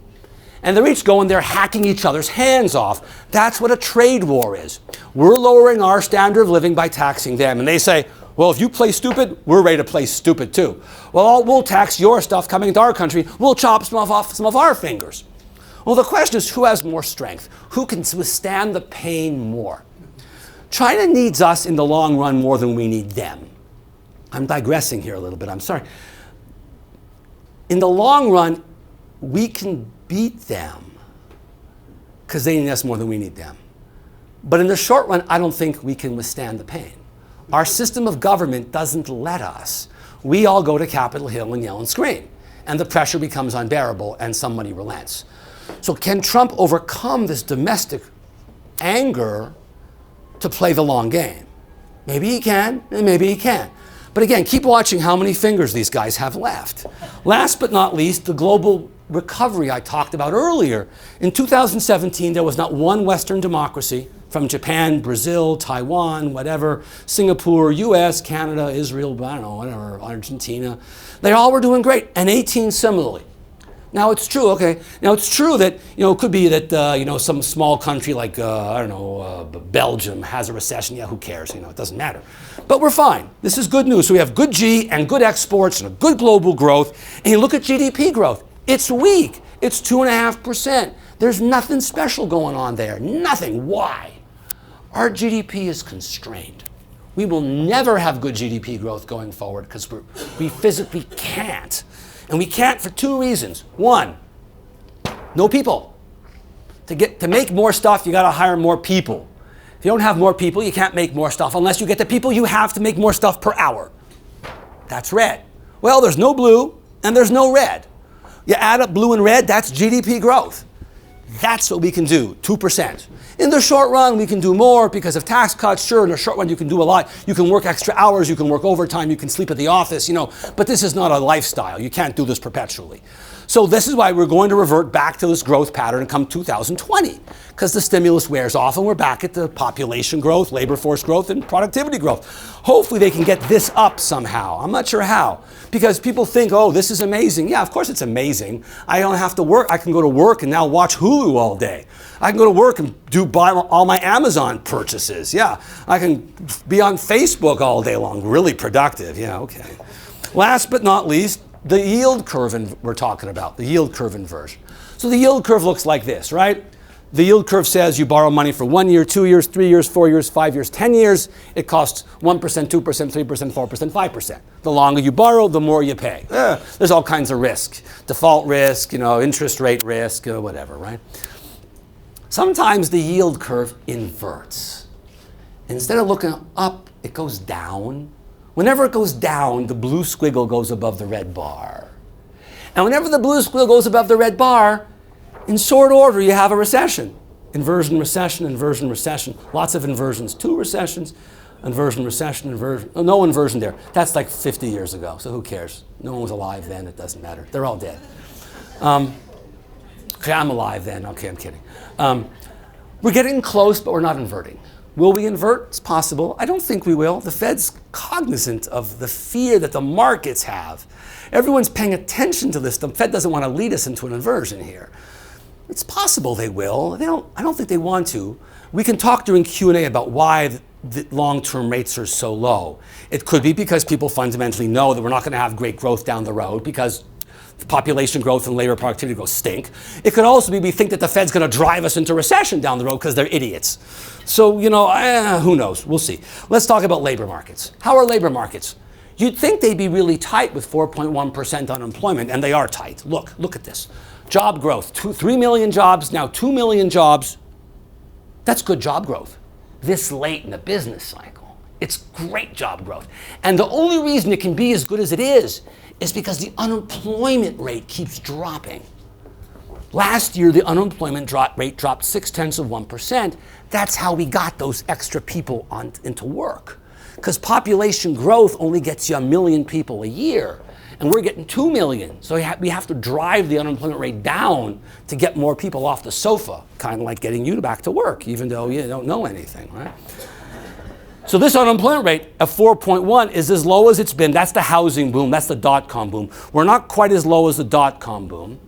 And they're each going there hacking each other's hands off. That's what a trade war is. We're lowering our standard of living by taxing them. And they say, well, if you play stupid, we're ready to play stupid too. Well, we'll tax your stuff coming into our country. We'll chop off some of our fingers. Well, the question is, who has more strength? Who can withstand the pain more? China needs us in the long run more than we need them. I'm digressing here a little bit. I'm sorry. In the long run, we can beat them because they need us more than we need them. But in the short run, I don't think we can withstand the pain. Our system of government doesn't let us. We all go to Capitol Hill and yell and scream. And the pressure becomes unbearable and somebody relents. So can Trump overcome this domestic anger to play the long game? Maybe he can, and maybe he can't. But again, keep watching how many fingers these guys have left. Last but not least, the global recovery I talked about earlier. In 2017, there was not one Western democracy, from Japan, Brazil, Taiwan, whatever, Singapore, US, Canada, Israel, I don't know, whatever, Argentina. They all were doing great, and 18 similarly. Now it's true, okay. Now it's true that, it could be that, some small country like, Belgium has a recession. Yeah, who cares? It doesn't matter. But we're fine. This is good news. So we have good G and good exports and a good global growth. And you look at GDP growth. It's weak. It's 2.5%. There's nothing special going on there. Nothing. Why? Our GDP is constrained. We will never have good GDP growth going forward because we physically can't. And we can't for two reasons. One, no people. To make more stuff, you got to hire more people. If you don't have more people, you can't make more stuff unless you get the people you have to make more stuff per hour. That's red. Well, there's no blue and there's no red. You add up blue and red, that's GDP growth. That's what we can do, 2%. In the short run, we can do more because of tax cuts. Sure, in the short run, you can do a lot. You can work extra hours, you can work overtime, you can sleep at the office, but this is not a lifestyle. You can't do this perpetually. So this is why we're going to revert back to this growth pattern come 2020, because the stimulus wears off and we're back at the population growth, labor force growth, and productivity growth. Hopefully they can get this up somehow. I'm not sure how, because people think, oh, this is amazing. Yeah, of course it's amazing. I don't have to work. I can go to work and now watch Hulu all day. I can go to work and buy all my Amazon purchases. Yeah, I can be on Facebook all day long. Really productive. Yeah, okay. Last but not least, the yield curve we're talking about, the yield curve inversion. So the yield curve looks like this, right? The yield curve says you borrow money for 1 year, 2 years, 3 years, 4 years, 5 years, 10 years. It costs 1%, 2%, 3%, 4%, 5%. The longer you borrow, the more you pay. There's all kinds of risk. Default risk, interest rate risk, whatever, right? Sometimes the yield curve inverts. Instead of looking up, it goes down. Whenever it goes down, the blue squiggle goes above the red bar. And whenever the blue squiggle goes above the red bar, in short order, you have a recession. Inversion, recession, inversion, recession. Lots of inversions. 2 recessions, inversion, recession, inversion. Oh, no inversion there. That's like 50 years ago, so who cares? No one was alive then. It doesn't matter. They're all dead. Okay, I'm alive then. Okay, I'm kidding. We're getting close, but we're not inverting. Will we invert? It's possible. I don't think we will. The Fed's cognizant of the fear that the markets have. Everyone's paying attention to this. The Fed doesn't want to lead us into an inversion here. It's possible they will. I don't think they want to. We can talk during Q&A about why the long-term rates are so low. It could be because people fundamentally know that we're not going to have great growth down the road because population growth and labor productivity growth stink. It could also be we think that the Fed's going to drive us into recession down the road because they're idiots. So, who knows? We'll see. Let's talk about labor markets. How are labor markets? You'd think they'd be really tight with 4.1% unemployment, and they are tight. Look at this. Job growth, 3 million jobs, now 2 million jobs. That's good job growth. This late in the business cycle. It's great job growth. And the only reason it can be as good as it is because the unemployment rate keeps dropping. Last year, the unemployment rate dropped 0.6%. That's how we got those extra people into work. Because population growth only gets you 1 million people a year. And we're getting 2 million. So we have to drive the unemployment rate down to get more people off the sofa. Kind of like getting you back to work, even though you don't know anything, right? So this unemployment rate of 4.1 is as low as it's been. That's the housing boom. That's the dot-com boom. We're not quite as low as the dot-com boom.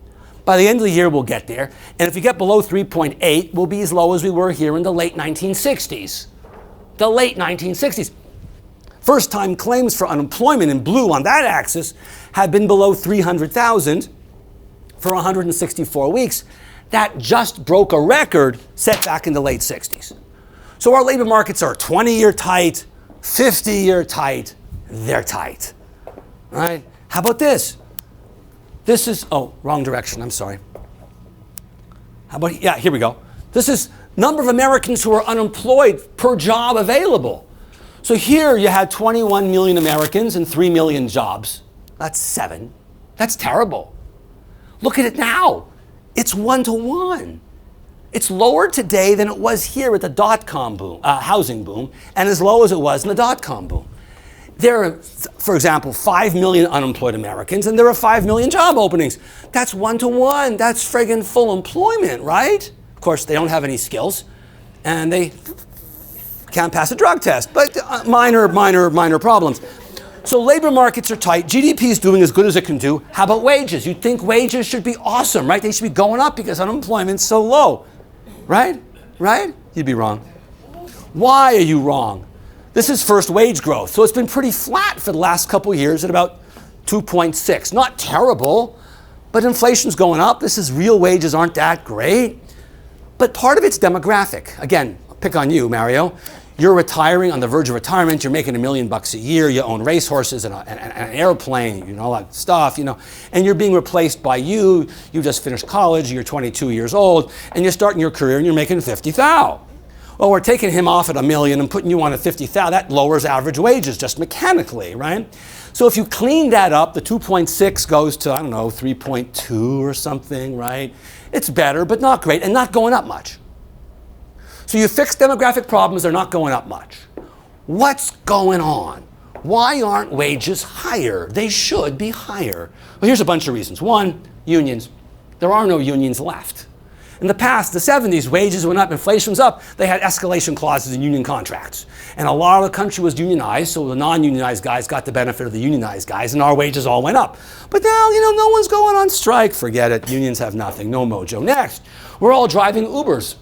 By the end of the year, we'll get there. And if we get below 3.8, we'll be as low as we were here in the late 1960s. The late 1960s. First-time claims for unemployment in blue on that axis have been below 300,000 for 164 weeks. That just broke a record set back in the late 60s. So our labor markets are 20-year tight, 50-year tight. They're tight, right? How about this? This is, wrong direction, I'm sorry. How about, here we go. This is number of Americans who are unemployed per job available. So here you had 21 million Americans and 3 million jobs. That's 7. That's terrible. Look at it now. It's 1 to 1. It's lower today than it was here at the dot-com boom, housing boom, and as low as it was in the dot-com boom. There are, for example, 5 million unemployed Americans, and there are 5 million job openings. That's 1 to 1. That's friggin' full employment, right? Of course, they don't have any skills, and they can't pass a drug test, but minor problems. So labor markets are tight. GDP is doing as good as it can do. How about wages? You'd think wages should be awesome, right? They should be going up because unemployment's so low, right? Right? You'd be wrong. Why are you wrong? This is first wage growth. So it's been pretty flat for the last couple of years at about 2.6. Not terrible, but inflation's going up. This is real wages aren't that great. But part of it's demographic. Again, I'll pick on you, Mario. You're retiring, on the verge of retirement, you're making $1 million a year, you own racehorses and an airplane, all that stuff, and you're being replaced by you just finished college, you're 22 years old, and you're starting your career and you're making $50,000. Well, we're taking him off at $1 million and putting you on at $50,000. That lowers average wages just mechanically, right? So if you clean that up, the 2.6 goes to, 3.2 or something, right? It's better, but not great, and not going up much. So you fix demographic problems, they're not going up much. What's going on? Why aren't wages higher? They should be higher. Well, here's a bunch of reasons. One, unions. There are no unions left. In the past, the 70s, wages went up, inflation was up. They had escalation clauses in union contracts. And a lot of the country was unionized, so the non-unionized guys got the benefit of the unionized guys, and our wages all went up. But now, no one's going on strike. Forget it. Unions have nothing. No mojo. Next, we're all driving Ubers.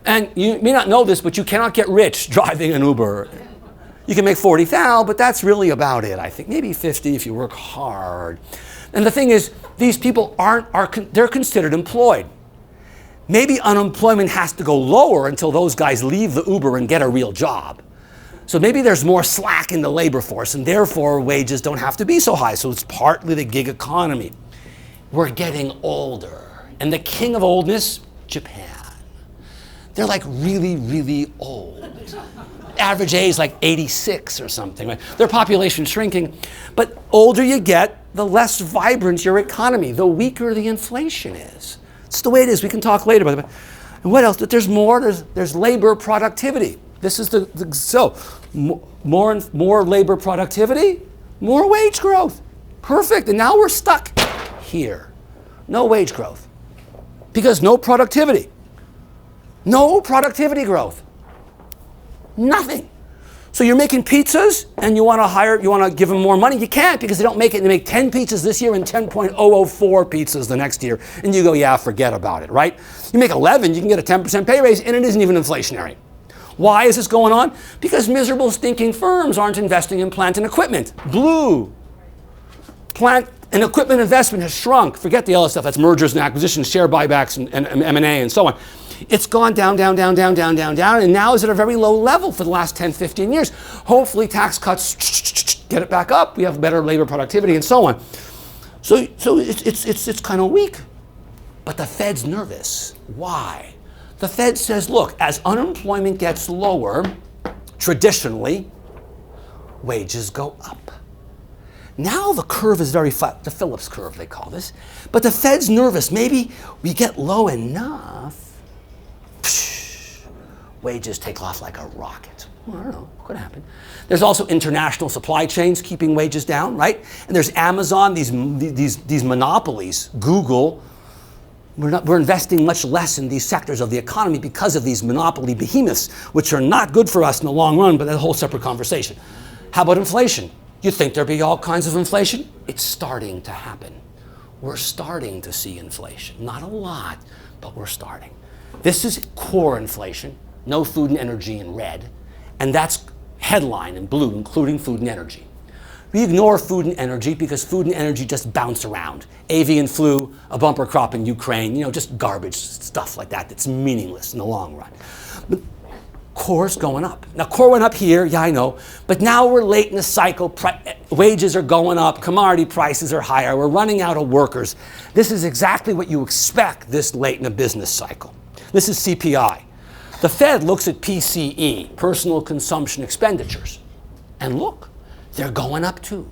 And you may not know this, but you cannot get rich driving an Uber. You can make 40,000, but that's really about it, I think. Maybe 50 if you work hard. And the thing is, these people they're considered employed. Maybe unemployment has to go lower until those guys leave the Uber and get a real job. So maybe there's more slack in the labor force, and therefore wages don't have to be so high. So it's partly the gig economy. We're getting older. And the king of oldness, Japan. They're like really, really old. Average age is like 86 or something. Right? Their population's shrinking. But older you get, the less vibrant your economy, the weaker the inflation is. It's the way it is. We can talk later about it. And what else? There's more. There's labor productivity. This is more labor productivity, more wage growth. Perfect. And now we're stuck here. No wage growth. Because no productivity. No productivity growth. Nothing. So you're making pizzas and you want to give them more money. You can't because they don't make it. They make 10 pizzas this year and 10.004 pizzas the next year. And you go, yeah, forget about it, right? You make 11, you can get a 10% pay raise and it isn't even inflationary. Why is this going on? Because miserable, stinking firms aren't investing in plant and equipment. Blue. Plant and equipment investment has shrunk. Forget the other stuff. That's mergers and acquisitions, share buybacks, and M&A and so on. It's gone down, down, down, down, down, down, down, and now is at a very low level for the last 10, 15 years. Hopefully tax cuts get it back up. We have better labor productivity and so on. So it's kind of weak. But the Fed's nervous. Why? The Fed says, look, as unemployment gets lower, traditionally, wages go up. Now the curve is very flat, the Phillips curve they call this. But the Fed's nervous. Maybe we get low enough, wages take off like a rocket. Well, I don't know, could happen. There's also international supply chains keeping wages down, right? And there's Amazon, these monopolies, Google. We're investing much less in these sectors of the economy because of these monopoly behemoths, which are not good for us in the long run, but that's a whole separate conversation. How about inflation? You think there'd be all kinds of inflation? It's starting to happen. We're starting to see inflation. Not a lot, but we're starting. This is core inflation, no food and energy in red, and that's headline in blue, including food and energy. We ignore food and energy because food and energy just bounce around. Avian flu, a bumper crop in Ukraine, just garbage stuff like that that's meaningless in the long run. But core's going up. Now core went up here, yeah I know, but now we're late in the cycle. Wages are going up, commodity prices are higher, we're running out of workers. This is exactly what you expect this late in a business cycle. This is CPI. The Fed looks at PCE, personal consumption expenditures, and look, they're going up too.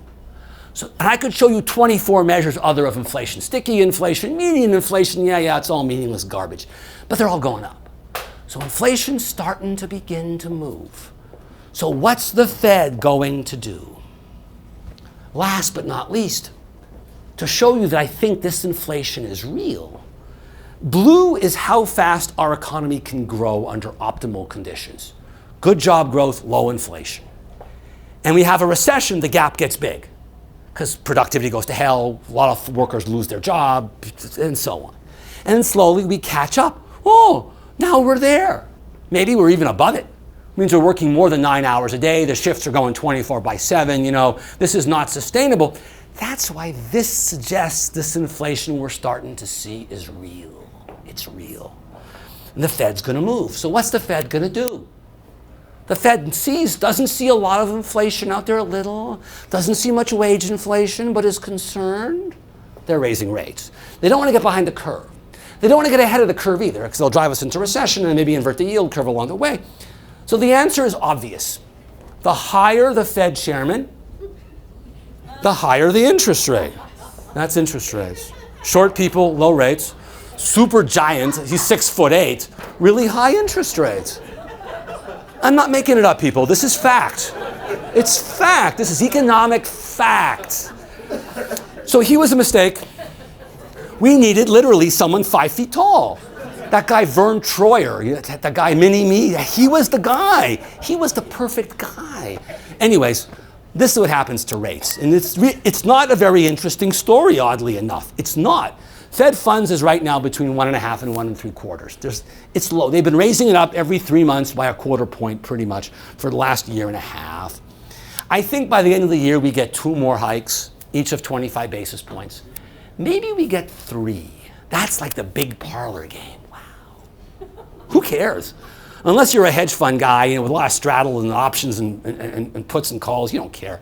So, and I could show you 24 measures other of inflation. Sticky inflation, median inflation, yeah, it's all meaningless garbage. But they're all going up. So inflation's starting to begin to move. So what's the Fed going to do? Last but not least, to show you that I think this inflation is real, blue is how fast our economy can grow under optimal conditions. Good job growth, low inflation. And we have a recession, the gap gets big because productivity goes to hell, a lot of workers lose their job, and so on. And then slowly we catch up. Oh, now we're there. Maybe we're even above it. It means we're working more than 9 hours a day. The shifts are going 24/7. This is not sustainable. That's why this suggests this inflation we're starting to see is real. It's real. And the Fed's going to move. So what's the Fed going to do? The Fed doesn't see a lot of inflation out there, a little, doesn't see much wage inflation, but is concerned. They're raising rates. They don't want to get behind the curve. They don't want to get ahead of the curve either, because they'll drive us into recession and maybe invert the yield curve along the way. So the answer is obvious. The higher the Fed chairman, the higher the interest rate. That's interest rates. Short people, low rates. super giant, he's 6'8", really high interest rates. I'm not making it up, people. This is fact. It's fact. This is economic fact. So he was a mistake. We needed literally someone 5 feet tall. That guy Vern Troyer, that guy Mini-Me, he was the guy. He was the perfect guy. Anyways, this is what happens to rates. And it's not a very interesting story, oddly enough. It's not. Fed funds is right now between 1.5 and 1 3/4. It's low. They've been raising it up every 3 months by a quarter point pretty much for the last year and a half. I think by the end of the year we get 2 more hikes, each of 25 basis points. Maybe we get 3. That's like the big parlor game. Wow. Who cares? Unless you're a hedge fund guy, with a lot of straddle and options and puts and calls, you don't care.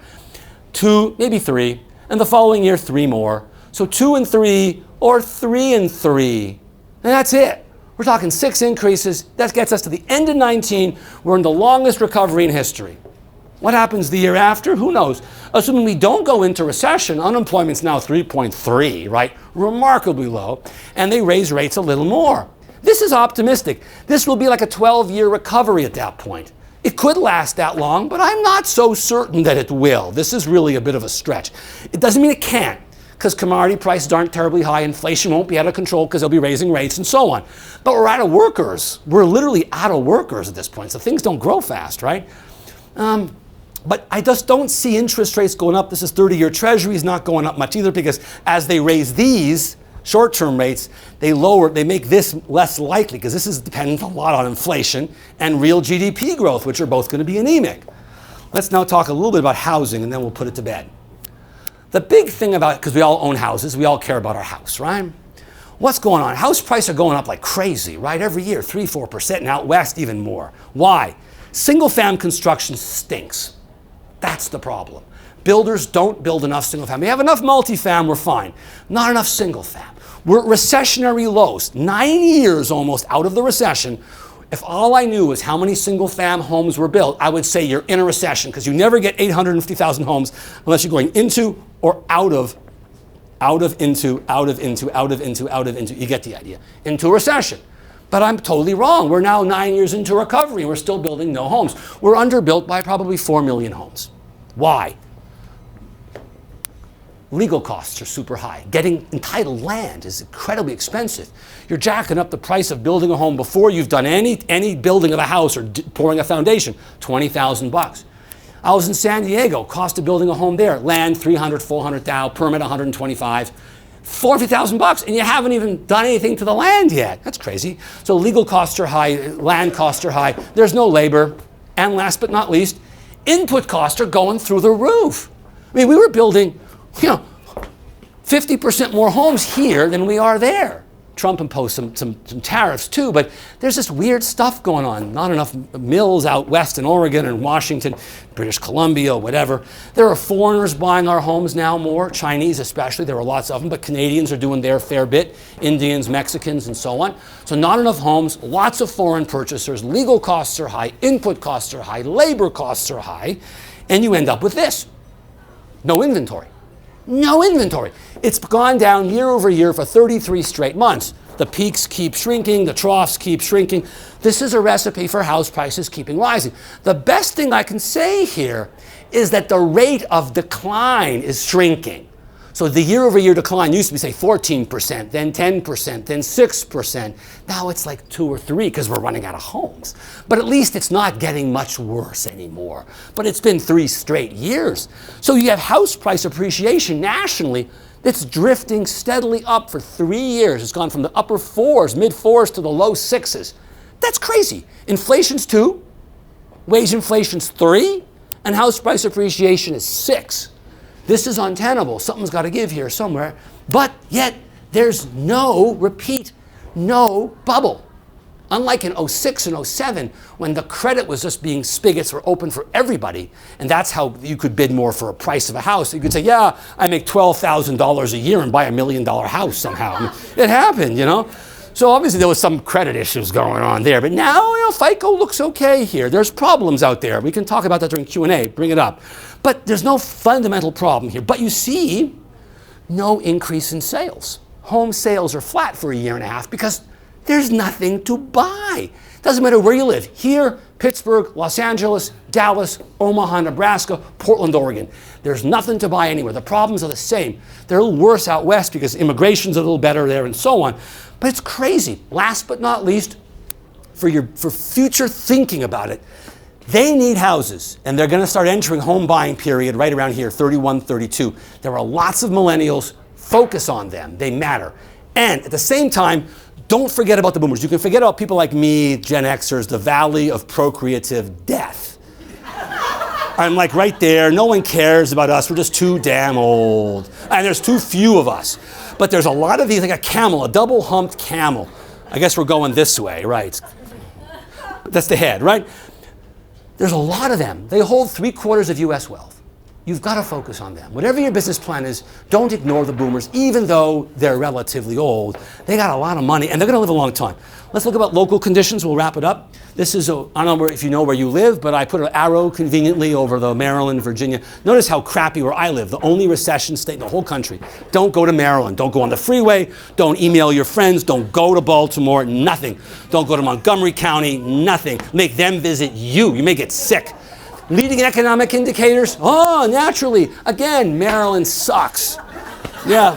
2, maybe 3, and the following year 3 more. So 2 and 3, or 3 and 3, and that's it. We're talking 6 increases. That gets us to the end of 19. We're in the longest recovery in history. What happens the year after? Who knows? Assuming we don't go into recession, unemployment's now 3.3, right? Remarkably low, and they raise rates a little more. This is optimistic. This will be like a 12-year recovery at that point. It could last that long, but I'm not so certain that it will. This is really a bit of a stretch. It doesn't mean it can't, because commodity prices aren't terribly high, inflation won't be out of control because they'll be raising rates and so on. But we're out of workers. We're literally out of workers at this point, so things don't grow fast, right? But I just don't see interest rates going up. This is 30-year treasuries not going up much either, because as they raise these short-term rates, they make this less likely, because this is dependent a lot on inflation and real GDP growth, which are both going to be anemic. Let's now talk a little bit about housing, and then we'll put it to bed. The big thing about, because we all own houses, we all care about our house, right? What's going on? House prices are going up like crazy, right? Every year, 3-4%, and out west even more. Why? Single-fam construction stinks. That's the problem. Builders don't build enough single-fam. We have enough multi-fam, we're fine. Not enough single-fam. We're at recessionary lows. 9 years almost out of the recession. If all I knew was how many single-fam homes were built, I would say you're in a recession, because you never get 850,000 homes unless you're going into or out of, into. You get the idea. Into a recession. But I'm totally wrong. We're now 9 years into recovery, and we're still building no homes. We're underbuilt by probably 4 million homes. Why? Legal costs are super high. Getting entitled land is incredibly expensive. You're jacking up the price of building a home before you've done any building of a house or pouring a foundation, $20,000. I was in San Diego, cost of building a home there, land $300,000, $400,000, permit $125,000, $40,000, and you haven't even done anything to the land yet. That's crazy. So legal costs are high, land costs are high, there's no labor, and last but not least, input costs are going through the roof. I mean, we were building 50% more homes here than we are there. Trump imposed some tariffs too, but there's this weird stuff going on. Not enough mills out west in Oregon and Washington, British Columbia, whatever. There are foreigners buying our homes now more, Chinese especially. There are lots of them, but Canadians are doing their fair bit, Indians, Mexicans, and so on. So not enough homes, lots of foreign purchasers, legal costs are high, input costs are high, labor costs are high, and you end up with this. No inventory. No inventory. It's gone down year over year for 33 straight months. The peaks keep shrinking, the troughs keep shrinking. This is a recipe for house prices keeping rising. The best thing I can say here is that the rate of decline is shrinking. So the year over year decline used to be, say, 14%, then 10%, then 6%. Now it's like 2 or 3 because we're running out of homes. But at least it's not getting much worse anymore. But it's been 3 straight years. So you have house price appreciation nationally that's drifting steadily up for 3 years. It's gone from the upper 4s, mid 4s to the low 6s. That's crazy. Inflation's 2, wage inflation's 3, and house price appreciation is 6. This is untenable. Something's got to give here somewhere. But yet, there's no repeat, no bubble. Unlike in 06 and 07, when the credit was just being, spigots were open for everybody, and that's how you could bid more for a price of a house. You could say, yeah, I make $12,000 a year and buy $1 million house somehow. I mean, it happened, So obviously there was some credit issues going on there. But now, FICO looks okay here. There's problems out there. We can talk about that during Q&A, bring it up. But there's no fundamental problem here. But you see no increase in sales. home sales are flat for a year and a half because there's nothing to buy. Doesn't matter where you live. Here, Pittsburgh, Los Angeles, Dallas, Omaha, Nebraska, Portland, Oregon. There's nothing to buy anywhere. The problems are the same. They're a little worse out west because immigration's a little better there and so on. But it's crazy. Last but not least, for future thinking about it, they need houses, and they're going to start entering home buying period right around here, 31, 32. There are lots of millennials. Focus on them. They matter. And at the same time, don't forget about the boomers. You can forget about people like me, Gen Xers, the valley of procreative death. I'm like right there. No one cares about us. We're just too damn old. And there's too few of us. But there's a lot of these, like a camel, a double-humped camel. I guess we're going this way, right? That's the head, right? There's a lot of them. They hold 3/4 of U.S. wealth. You've got to focus on them. Whatever your business plan is, don't ignore the boomers, even though they're relatively old. They got a lot of money, and they're going to live a long time. Let's look about local conditions. We'll wrap it up. This is, I don't know if you know where you live, but I put an arrow conveniently over the Maryland, Virginia. Notice how crappy where I live, the only recession state in the whole country. Don't go to Maryland. Don't go on the freeway. Don't email your friends. Don't go to Baltimore. Nothing. Don't go to Montgomery County. Nothing. Make them visit you. You may get sick. Leading economic indicators, naturally, again, Maryland sucks. Yeah,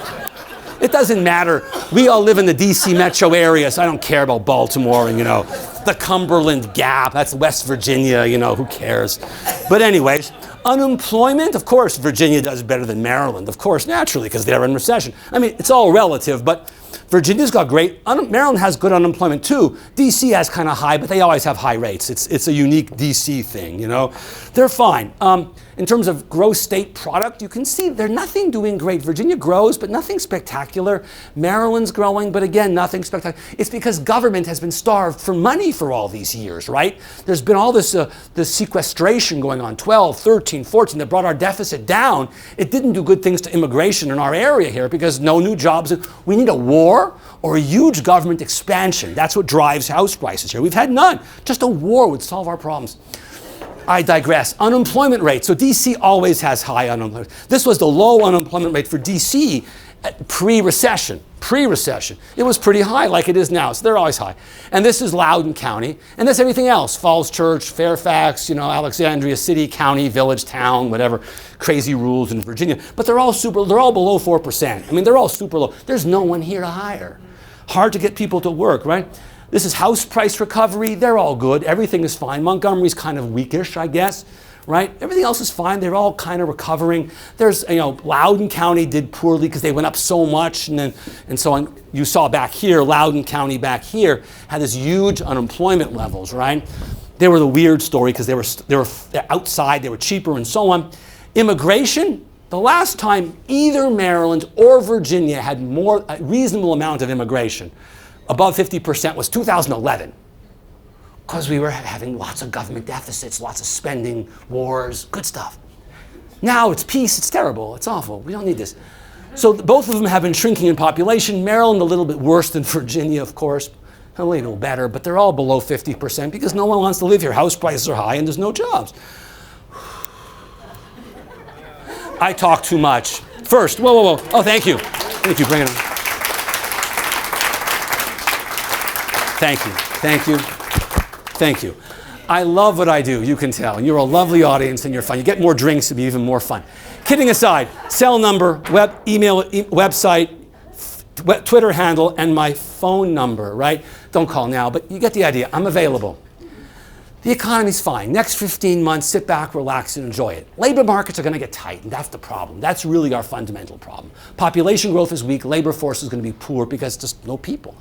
it doesn't matter. We all live in the DC metro area, so I don't care about Baltimore and, the Cumberland Gap, that's West Virginia, who cares? But anyways, unemployment, of course, Virginia does better than Maryland, of course, naturally, because they're in recession. I mean, it's all relative, but Virginia's got great, Maryland has good unemployment too. DC has kind of high, but they always have high rates. It's a unique DC thing, They're fine. In terms of gross state product, you can see they're nothing doing great. Virginia grows, but nothing spectacular. Maryland's growing, but again, nothing spectacular. It's because government has been starved for money for all these years, right? There's been all this sequestration going on, 12, 13, 14, that brought our deficit down. It didn't do good things to immigration in our area here because no new jobs. We need a war or a huge government expansion. That's what drives house prices here. We've had none. Just a war would solve our problems. I digress. Unemployment rate. So DC always has high unemployment. This was the low unemployment rate for DC at pre-recession. Pre-recession. It was pretty high like it is now. So they're always high. And this is Loudoun County. And that's everything else. Falls Church, Fairfax, Alexandria City, county, village, town, whatever. Crazy rules in Virginia. But they're all below 4%. I mean, they're all super low. There's no one here to hire. Hard to get people to work, right? This is house price recovery. They're all good. Everything is fine. Montgomery's kind of weakish, I guess, right? Everything else is fine. They're all kind of recovering. There's, Loudoun County did poorly because they went up so much, and so on. You saw back here, Loudoun County back here had this huge unemployment levels, right? They were the weird story because they're outside, they were cheaper, and so on. Immigration. The last time either Maryland or Virginia had a reasonable amount of immigration, above 50%, was 2011. Because we were having lots of government deficits, lots of spending, wars, good stuff. Now it's peace, it's terrible, it's awful, we don't need this. So both of them have been shrinking in population. Maryland a little bit worse than Virginia, of course, a little better, but they're all below 50% because no one wants to live here. House prices are high and there's no jobs. I talk too much. First, whoa. Oh, thank you. Thank you, bring it on. Thank you. I love what I do, you can tell. You're a lovely audience and you're fun. You get more drinks to be even more fun. Kidding aside, cell number, email, website, Twitter handle, and my phone number, right? Don't call now, but you get the idea. I'm available. The economy's fine. Next 15 months, sit back, relax, and enjoy it. Labor markets are going to get tight, and that's the problem. That's really our fundamental problem. Population growth is weak. Labor force is going to be poor because just no people.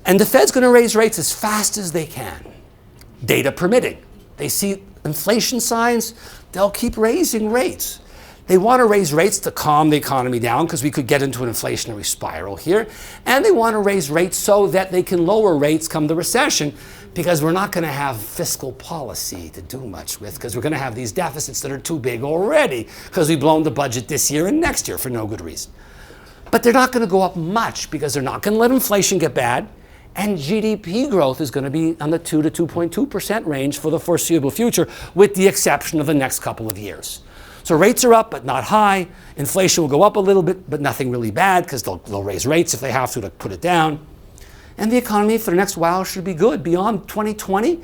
And the Fed's going to raise rates as fast as they can, data permitting. They see inflation signs, they'll keep raising rates. They want to raise rates to calm the economy down because we could get into an inflationary spiral here. And they want to raise rates so that they can lower rates come the recession because we're not going to have fiscal policy to do much with because we're going to have these deficits that are too big already because we've blown the budget this year and next year for no good reason. But they're not going to go up much because they're not going to let inflation get bad. And GDP growth is going to be on the 2 to 2.2% range for the foreseeable future, with the exception of the next couple of years. So rates are up, but not high. Inflation will go up a little bit, but nothing really bad because they'll raise rates if they have to put it down. And the economy for the next while should be good. Beyond 2020,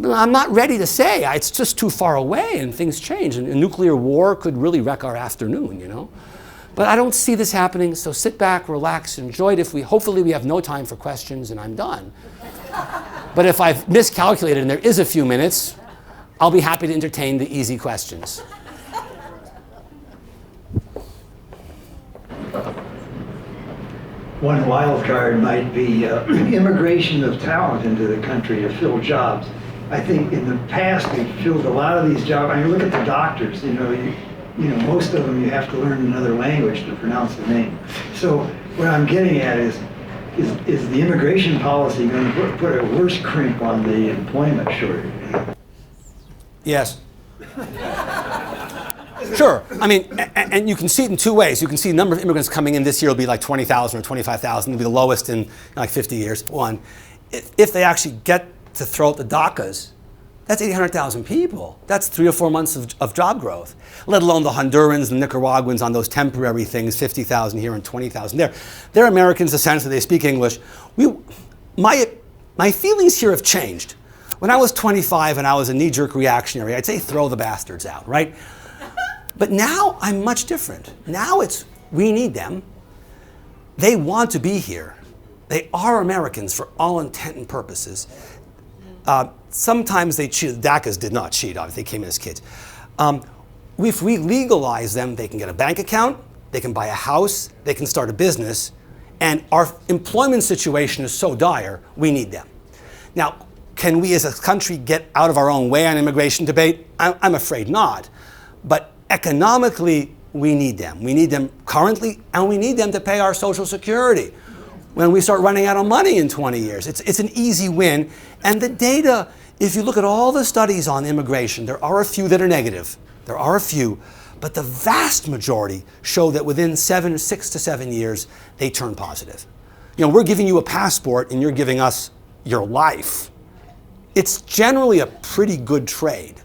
I'm not ready to say. It's just too far away and things change. And a nuclear war could really wreck our afternoon, you know. But I don't see this happening, so sit back, relax, enjoy it. Hopefully we have no time for questions and I'm done. But if I've miscalculated and there is a few minutes, I'll be happy to entertain the easy questions. One wild card might be immigration of talent into the country to fill jobs. I think in the past we've filled a lot of these jobs. I mean, look at the doctors. You know, most of them you have to learn another language to pronounce the name. So what I'm getting at is the immigration policy going to put a worse crimp on the employment shortage? Yes. Sure. I mean, and you can see it in two ways. You can see the number of immigrants coming in this year will be like 20,000 or 25,000. It'll be the lowest in like 50 years. One, if they actually get to throw out the DACAs, that's 800,000 people. That's 3 or 4 months of job growth, let alone the Hondurans and Nicaraguans on those temporary things, 50,000 here and 20,000 there. They're Americans in the sense that they speak English. My feelings here have changed. When I was 25 and I was a knee-jerk reactionary, I'd say throw the bastards out, right? But now I'm much different. Now it's we need them. They want to be here. They are Americans for all intent and purposes. Sometimes they cheated. DACAs did not cheat, obviously. They came in as kids. If we legalize them, they can get a bank account, they can buy a house, they can start a business, and our employment situation is so dire, we need them. Now, can we as a country get out of our own way on immigration debate? I'm afraid not. But economically, we need them. We need them currently, and we need them to pay our Social Security when we start running out of money in 20 years. It's an easy win. And the data, if you look at all the studies on immigration, there are a few that are negative. There are a few. But the vast majority show that within 6 to 7 years, they turn positive. You know, we're giving you a passport and you're giving us your life. It's generally a pretty good trade.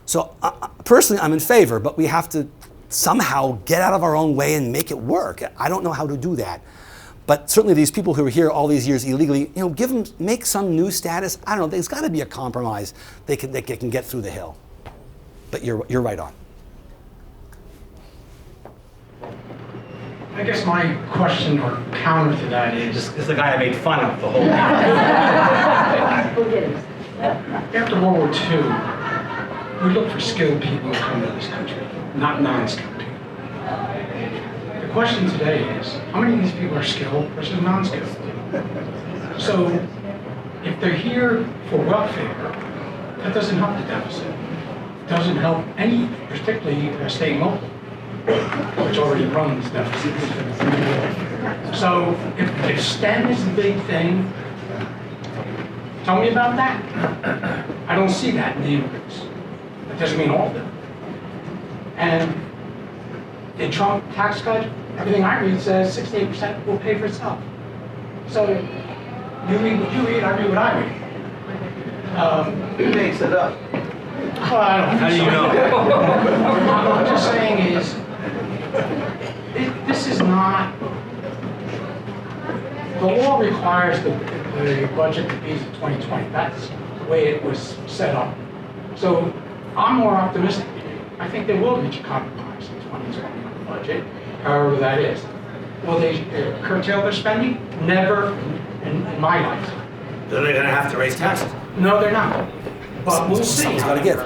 So personally, I'm in favor, but we have to somehow get out of our own way and make it work. I don't know how to do that. But certainly these people who are here all these years illegally, you know, make some new status. I don't know, there's got to be a compromise they can get through the hill. But you're right on. I guess my question or counter to that is the guy I made fun of the whole time. after World War II, we look for skilled people to come to this country, not non-skilled people. The question today is, how many of these people are skilled versus non-skilled? So, if they're here for welfare, that doesn't help the deficit. It doesn't help any, particularly state and local, which already runs deficits. So, if STEM is the big thing, tell me about that. I don't see that in the immigrants. That doesn't mean all of them. And the Trump tax cut, everything I read says 68% will pay for itself. So you read what you read, I read what I read. Who makes it up? Well, I don't know. How do you know? What I'm just saying is, this is not, the law requires the budget to be 2020. That's the way it was set up. So I'm more optimistic than you. I think they will reach a compromise in 2020 on the budget, however that is. Will they curtail their spending? Never in my lifetime. Then they're going to have to raise taxes. No, they're not. But we'll see. Someone's got to give.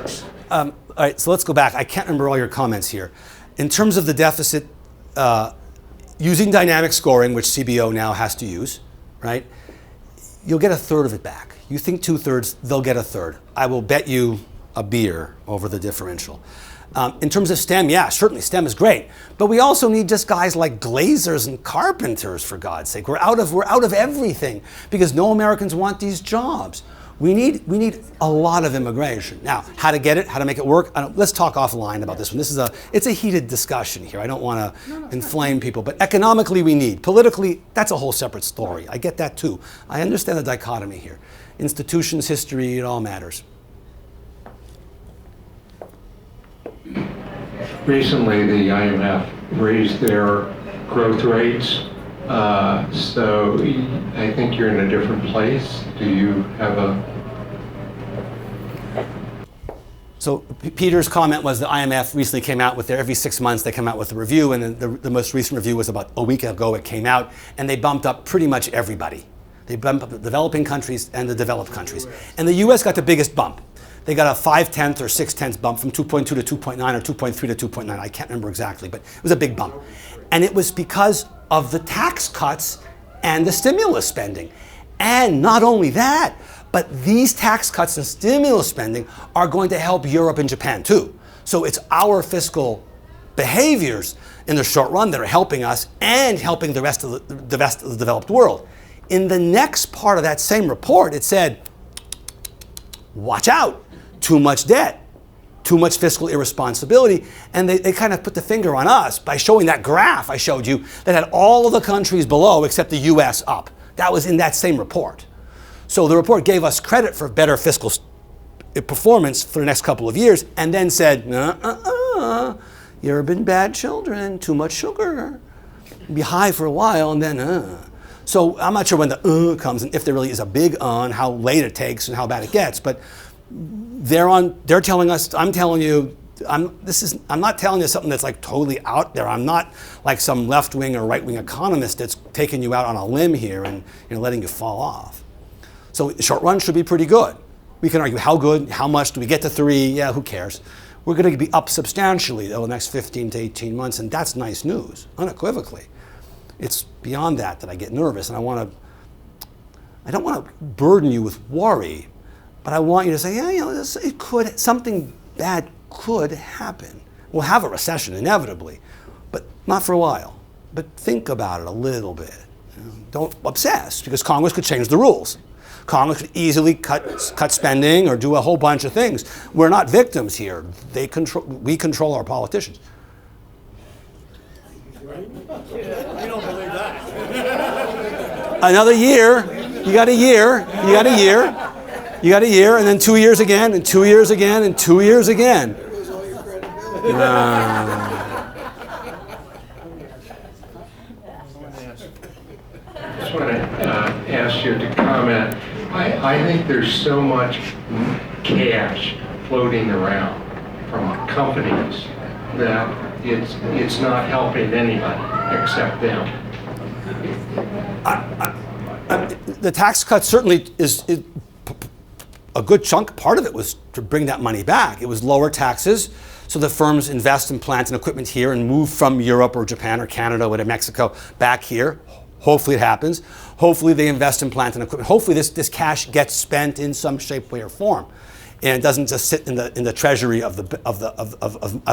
All right, so let's go back. I can't remember all your comments here. In terms of the deficit, using dynamic scoring, which CBO now has to use, right? You'll get a third of it back. You think 2/3, they'll get a third. I will bet you a beer over the differential. In terms of STEM, yeah, certainly STEM is great, but we also need just guys like glazers and carpenters, for God's sake. We're out of everything because no Americans want these jobs. We need a lot of immigration. Now, how to get it, how to make it work, let's talk offline about this one. It's a heated discussion here. I don't want to inflame people, but economically we need. Politically, that's a whole separate story. I get that too. I understand the dichotomy here. Institutions, history, it all matters. Recently, the IMF raised their growth rates, so I think you're in a different place. Do you have a... So Peter's comment was the IMF recently came out with every 6 months they come out with a review, and the most recent review was about a week ago it came out, and they bumped up pretty much everybody. They bumped up the developing countries and the developed countries. And the US got the biggest bump. They got a 5/10 or 6/10 bump from 2.2 to 2.9 or 2.3 to 2.9. I can't remember exactly, but it was a big bump. And it was because of the tax cuts and the stimulus spending. And not only that, but these tax cuts and stimulus spending are going to help Europe and Japan too. So it's our fiscal behaviors in the short run that are helping us and helping the rest of the developed world. In the next part of that same report, it said, watch out, too much debt, too much fiscal irresponsibility. And they kind of put the finger on us by showing that graph I showed you that had all of the countries below except the US up. That was in that same report. So the report gave us credit for better fiscal performance for the next couple of years and then said, you've been bad children, too much sugar. Be high for a while and then So I'm not sure when the comes and if there really is a big and how late it takes and how bad it gets, but they're telling us, I'm telling you, I'm not telling you something that's like totally out there. I'm not like some left-wing or right-wing economist that's taking you out on a limb here and letting you fall off. So short run should be pretty good. We can argue how good, how much, do we get to 3? Yeah, who cares? We're going to be up substantially over the next 15 to 18 months, and that's nice news, unequivocally. It's beyond that I get nervous, and I don't want to burden you with worry, but I want you to say, yeah, something bad could happen. We'll have a recession inevitably, but not for a while. But think about it a little bit. Don't obsess, because Congress could change the rules. Congress could easily cut spending or do a whole bunch of things. We're not victims here. We control our politicians. We don't believe that. Another year, you got a year, and then 2 years again, and 2 years again, and 2 years again. I just want to ask you to comment. I think there's so much cash floating around from companies that it's not helping anybody except them. The tax cut certainly is a good chunk. Part of it was to bring that money back. It was lower taxes, so the firms invest in plant and equipment here and move from Europe or Japan or Canada or Mexico back here. Hopefully it happens. Hopefully they invest in plant and equipment. Hopefully this cash gets spent in some shape, way, or form, and it doesn't just sit in the treasury of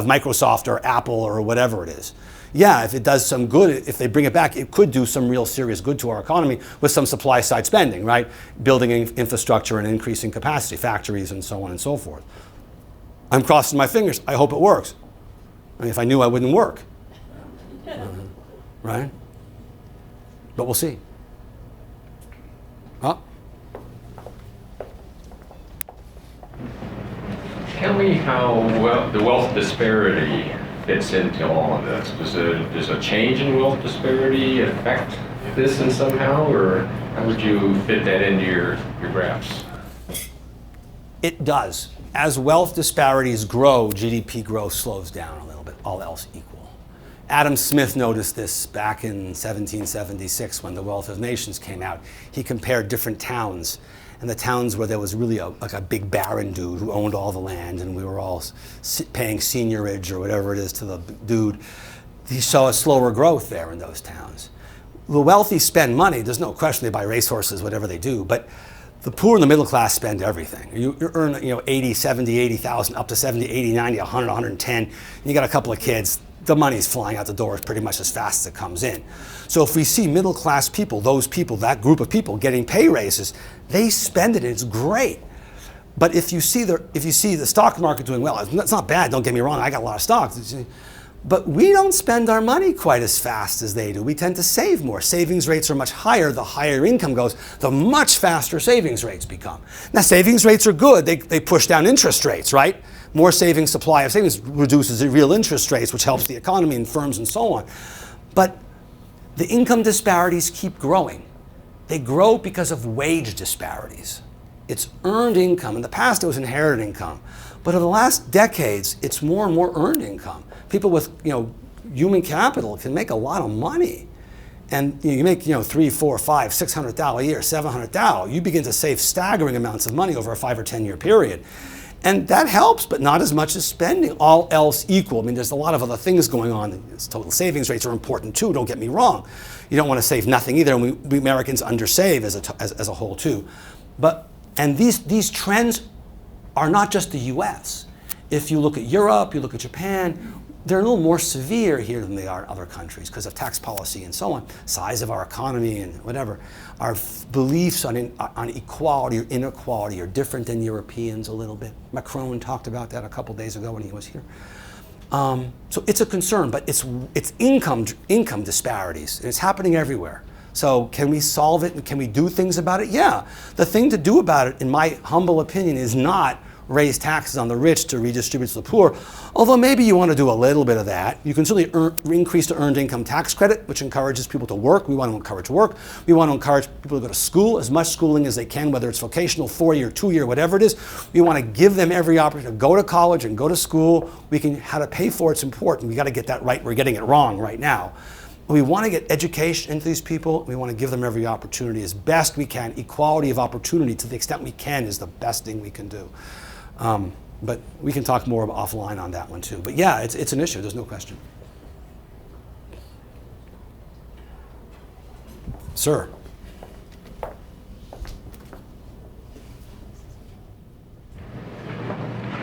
Microsoft or Apple or whatever it is. Yeah, if it does some good, if they bring it back, it could do some real serious good to our economy with some supply side spending, right? Building infrastructure and increasing capacity, factories and so on and so forth. I'm crossing my fingers. I hope it works. I mean, if I knew I wouldn't work, right? But we'll see. Huh? Tell me how the wealth disparity fits into all of this. Does a change in wealth disparity affect this in somehow, or how would you fit that into your graphs? It does. As wealth disparities grow, GDP growth slows down a little bit, all else equal. Adam Smith noticed this back in 1776 when The Wealth of Nations came out. He compared different towns, and the towns where there was really like a big baron dude who owned all the land, and we were all paying seigniorage or whatever it is to the dude. He saw a slower growth there in those towns. The wealthy spend money. There's no question they buy racehorses, whatever they do, but the poor and the middle class spend everything. You earn 80, 70, 80,000, up to 70, 80, 90, 100, 110. And you got a couple of kids, the money's flying out the door pretty much as fast as it comes in. So if we see middle class people, those people, that group of people getting pay raises, they spend it, it's great. But if you see the stock market doing well, it's not bad, don't get me wrong, I got a lot of stocks. But we don't spend our money quite as fast as they do. We tend to save more. Savings rates are much higher. The higher income goes, the much faster savings rates become. Now, savings rates are good. They push down interest rates, right? More savings, supply of savings reduces the real interest rates, which helps the economy and firms and so on. But the income disparities keep growing. They grow because of wage disparities. It's earned income. In the past, it was inherited income. But over the last decades, it's more and more earned income. People with human capital can make a lot of money. And you make $300,000, $400,000, $500,000, $600,000 a year, $700,000. You begin to save staggering amounts of money over a 5 or 10 year period. And that helps, but not as much as spending, all else equal. I mean, there's a lot of other things going on. Total savings rates are important too, don't get me wrong. You don't want to save nothing either, and we Americans undersave as a whole too. And these trends are not just the US. If you look at Europe, you look at Japan, they're a little more severe here than they are in other countries because of tax policy and so on, size of our economy and whatever. Our beliefs on equality or inequality are different than Europeans a little bit. Macron talked about that a couple days ago when he was here. So it's a concern, but it's income disparities, and it's happening everywhere. So can we solve it and can we do things about it? Yeah. The thing to do about it, in my humble opinion, is not raise taxes on the rich to redistribute to the poor, although maybe you want to do a little bit of that. You can certainly increase the earned income tax credit, which encourages people to work. We want to encourage work. We want to encourage people to go to school, as much schooling as they can, whether it's vocational, 4-year, 2-year, whatever it is. We want to give them every opportunity to go to college and go to school. How to pay for it's important. We got to get that right. We're getting it wrong right now. We want to get education into these people. We want to give them every opportunity as best we can. Equality of opportunity to the extent we can is the best thing we can do. But we can talk more offline on that one too. But yeah, it's an issue, there's no question. Sir.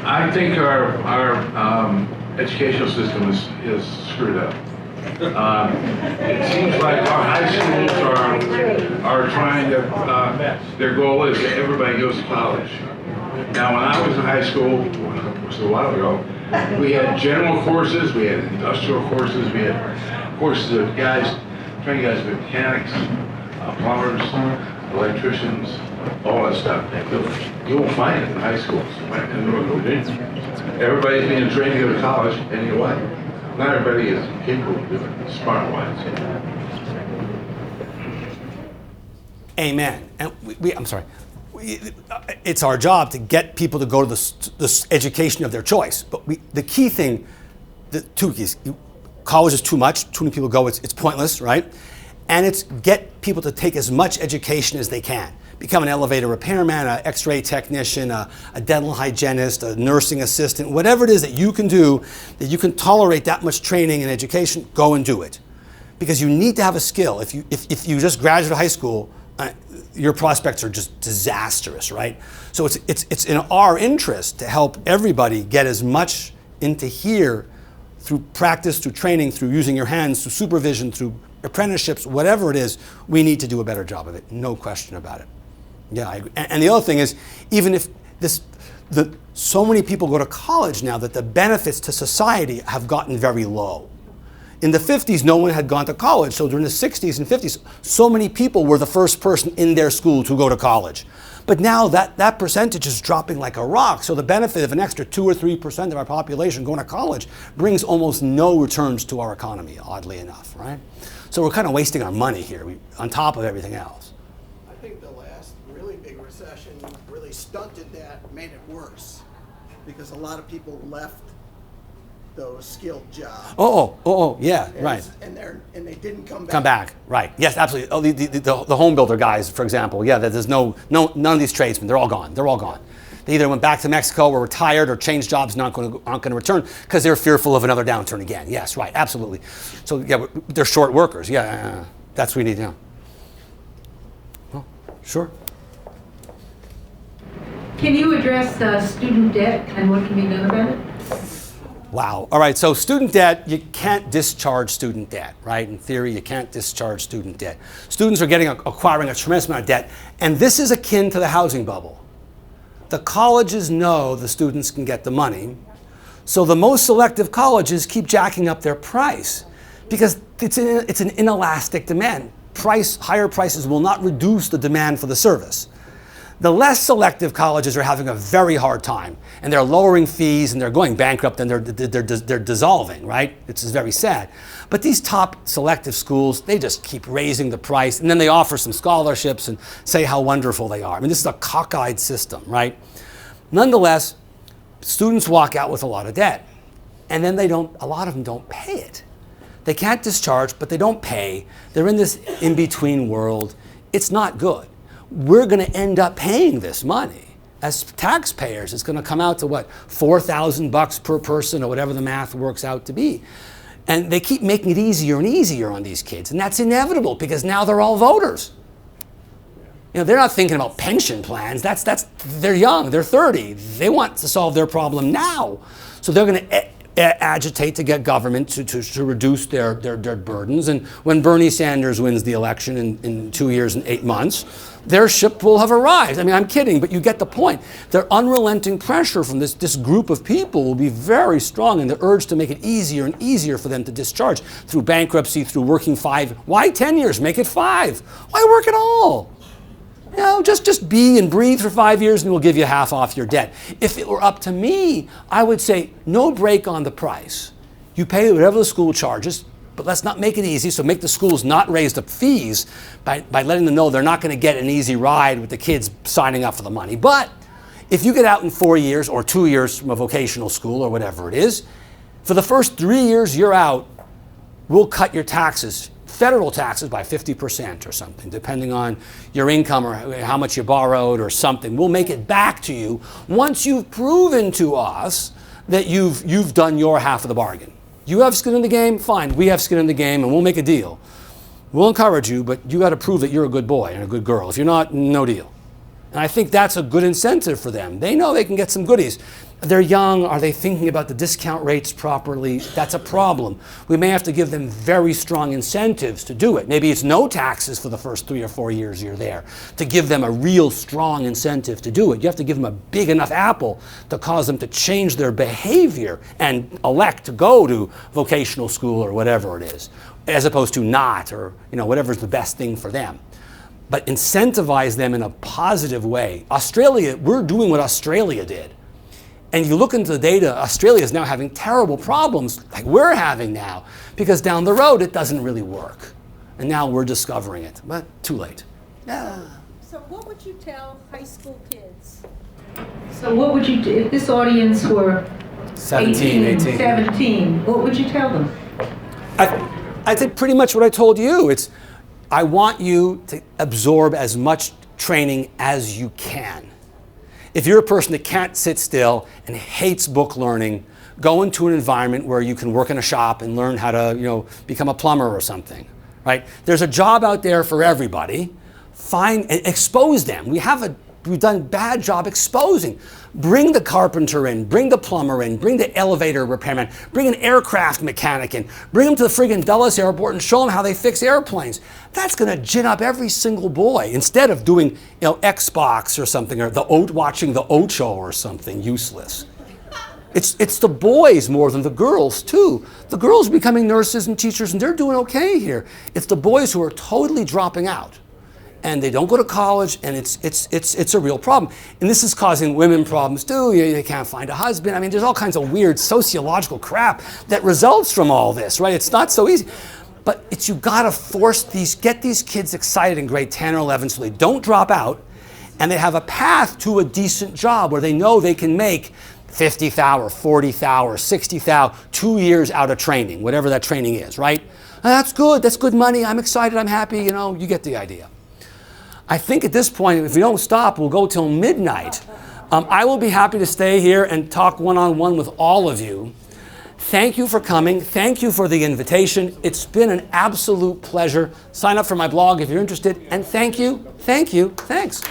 I think our educational system is screwed up. It seems like our high schools are trying to, their goal is that everybody goes to college. Now, when I was in high school, which was a while ago, we had general courses, we had industrial courses, we had courses of training guys with mechanics, plumbers, electricians, all that stuff. You won't find it in high schools. Everybody's being trained to go to college, and you know what? Not everybody is capable of doing it, smart-wise. Amen. And I'm sorry. It's our job to get people to go to the education of their choice. But the key thing, the two keys, college is too much. Too many people go, it's pointless, right? And it's get people to take as much education as they can. Become an elevator repairman, an x-ray technician, a dental hygienist, a nursing assistant, whatever it is that you can do, that you can tolerate that much training and education, go and do it. Because you need to have a skill. If you just graduate high school, your prospects are just disastrous, right? So it's in our interest to help everybody get as much into here through practice, through training, through using your hands, through supervision, through apprenticeships, whatever it is. We need to do a better job of it, no question about it. Yeah, I agree. And the other thing is, even if so many people go to college now that the benefits to society have gotten very low. In the 50s, no one had gone to college. So during the 60s and 50s, so many people were the first person in their school to go to college. But now that percentage is dropping like a rock. So the benefit of an extra 2 or 3% of our population going to college brings almost no returns to our economy, oddly enough, right? So we're kind of wasting our money here on top of everything else. I think the last really big recession really stunted that, made it worse. Because a lot of people left those skilled jobs. Yeah, right. And they didn't come back. Come back, right? Yes, absolutely. Oh, the home builder guys, for example. Yeah, there's none of these tradesmen. They're all gone. They're all gone. They either went back to Mexico, were retired, or changed jobs, aren't going to return because they're fearful of another downturn again. Yes, right, absolutely. So yeah, they're short workers. Yeah, that's what we need to know. Well, sure. Can you address student debt and what can be done about it? Wow. All right, so student debt, you can't discharge student debt, right? In theory, you can't discharge student debt. Students are acquiring a tremendous amount of debt, and this is akin to the housing bubble. The colleges know the students can get the money, So the most selective colleges keep jacking up their price because it's an inelastic demand. Higher prices will not reduce the demand for the service. The less selective colleges are having a very hard time, and they're lowering fees, and they're going bankrupt, and they're dissolving, right? It's very sad. But these top selective schools, they just keep raising the price, and then they offer some scholarships and say how wonderful they are. I mean, this is a cockeyed system, right? Nonetheless, students walk out with a lot of debt, and then a lot of them don't pay it. They can't discharge, but they don't pay. They're in this in-between world. It's not good. We're going to end up paying this money. As taxpayers, it's going to come out to what, $4,000 per person or whatever the math works out to be. And they keep making it easier and easier on these kids. And that's inevitable because now they're all voters. You know, they're not thinking about pension plans. They're young, they're 30. They want to solve their problem now. So they're going to agitate to get government to reduce their burdens. And when Bernie Sanders wins the election in 2 years and 8 months, their ship will have arrived. I mean, I'm kidding, but you get the point. Their unrelenting pressure from this group of people will be very strong, and the urge to make it easier and easier for them to discharge through bankruptcy, through working 5. Why 10 years? Make it 5. Why work at all? You know, just be and breathe for 5 years and we'll give you half off your debt. If it were up to me, I would say no break on the price. You pay whatever the school charges, but let's not make it easy. So make the schools not raise the fees by letting them know they're not going to get an easy ride with the kids signing up for the money. But if you get out in 4 years or 2 years from a vocational school or whatever it is, for the first 3 years you're out, we'll cut your taxes, federal taxes, by 50% or something, depending on your income or how much you borrowed or something. We'll make it back to you once you've proven to us that you've done your half of the bargain. You have skin in the game, fine. We have skin in the game, and we'll make a deal. We'll encourage you, but you got to prove that you're a good boy and a good girl. If you're not, no deal. And I think that's a good incentive for them. They know they can get some goodies. They're young. Are they thinking about the discount rates properly? That's a problem. We may have to give them very strong incentives to do it. Maybe it's no taxes for the first 3 or 4 years you're there, to give them a real strong incentive to do it. You have to give them a big enough apple to cause them to change their behavior and elect to go to vocational school or whatever it is, as opposed to not, or whatever's the best thing for them. But incentivize them in a positive way. Australia, we're doing what Australia did. And you look into the data, Australia is now having terrible problems like we're having now, because down the road it doesn't really work. And now we're discovering it, but too late. Yeah. So what would you tell high school kids? So what would you do if this audience were 18, 17, what would you tell them? I think pretty much what I told you. I want you to absorb as much training as you can. If you're a person that can't sit still and hates book learning, go into an environment where you can work in a shop and learn how to, become a plumber or something, right? There's a job out there for everybody. Find and expose them. We've done a bad job exposing. Bring the carpenter in, bring the plumber in, bring the elevator repairman, bring an aircraft mechanic in, bring them to the friggin' Dulles airport and show them how they fix airplanes. That's gonna gin up every single boy instead of doing, Xbox or something, or watching the Ocho or something useless. It's the boys more than the girls too. The girls are becoming nurses and teachers and they're doing okay here. It's the boys who are totally dropping out. And they don't go to college, and it's a real problem. And this is causing women problems too. They can't find a husband. I mean, there's all kinds of weird sociological crap that results from all this, right? It's not so easy. But you gotta get these kids excited in grade 10 or 11 so they don't drop out, and they have a path to a decent job where they know they can make $50,000 or $40,000 or $60,000 2 years out of training, whatever that training is, right? That's good money, I'm excited, I'm happy, you get the idea. I think at this point, if we don't stop, we'll go till midnight. I will be happy to stay here and talk one-on-one with all of you. Thank you for coming. Thank you for the invitation. It's been an absolute pleasure. Sign up for my blog if you're interested. And thank you. Thanks.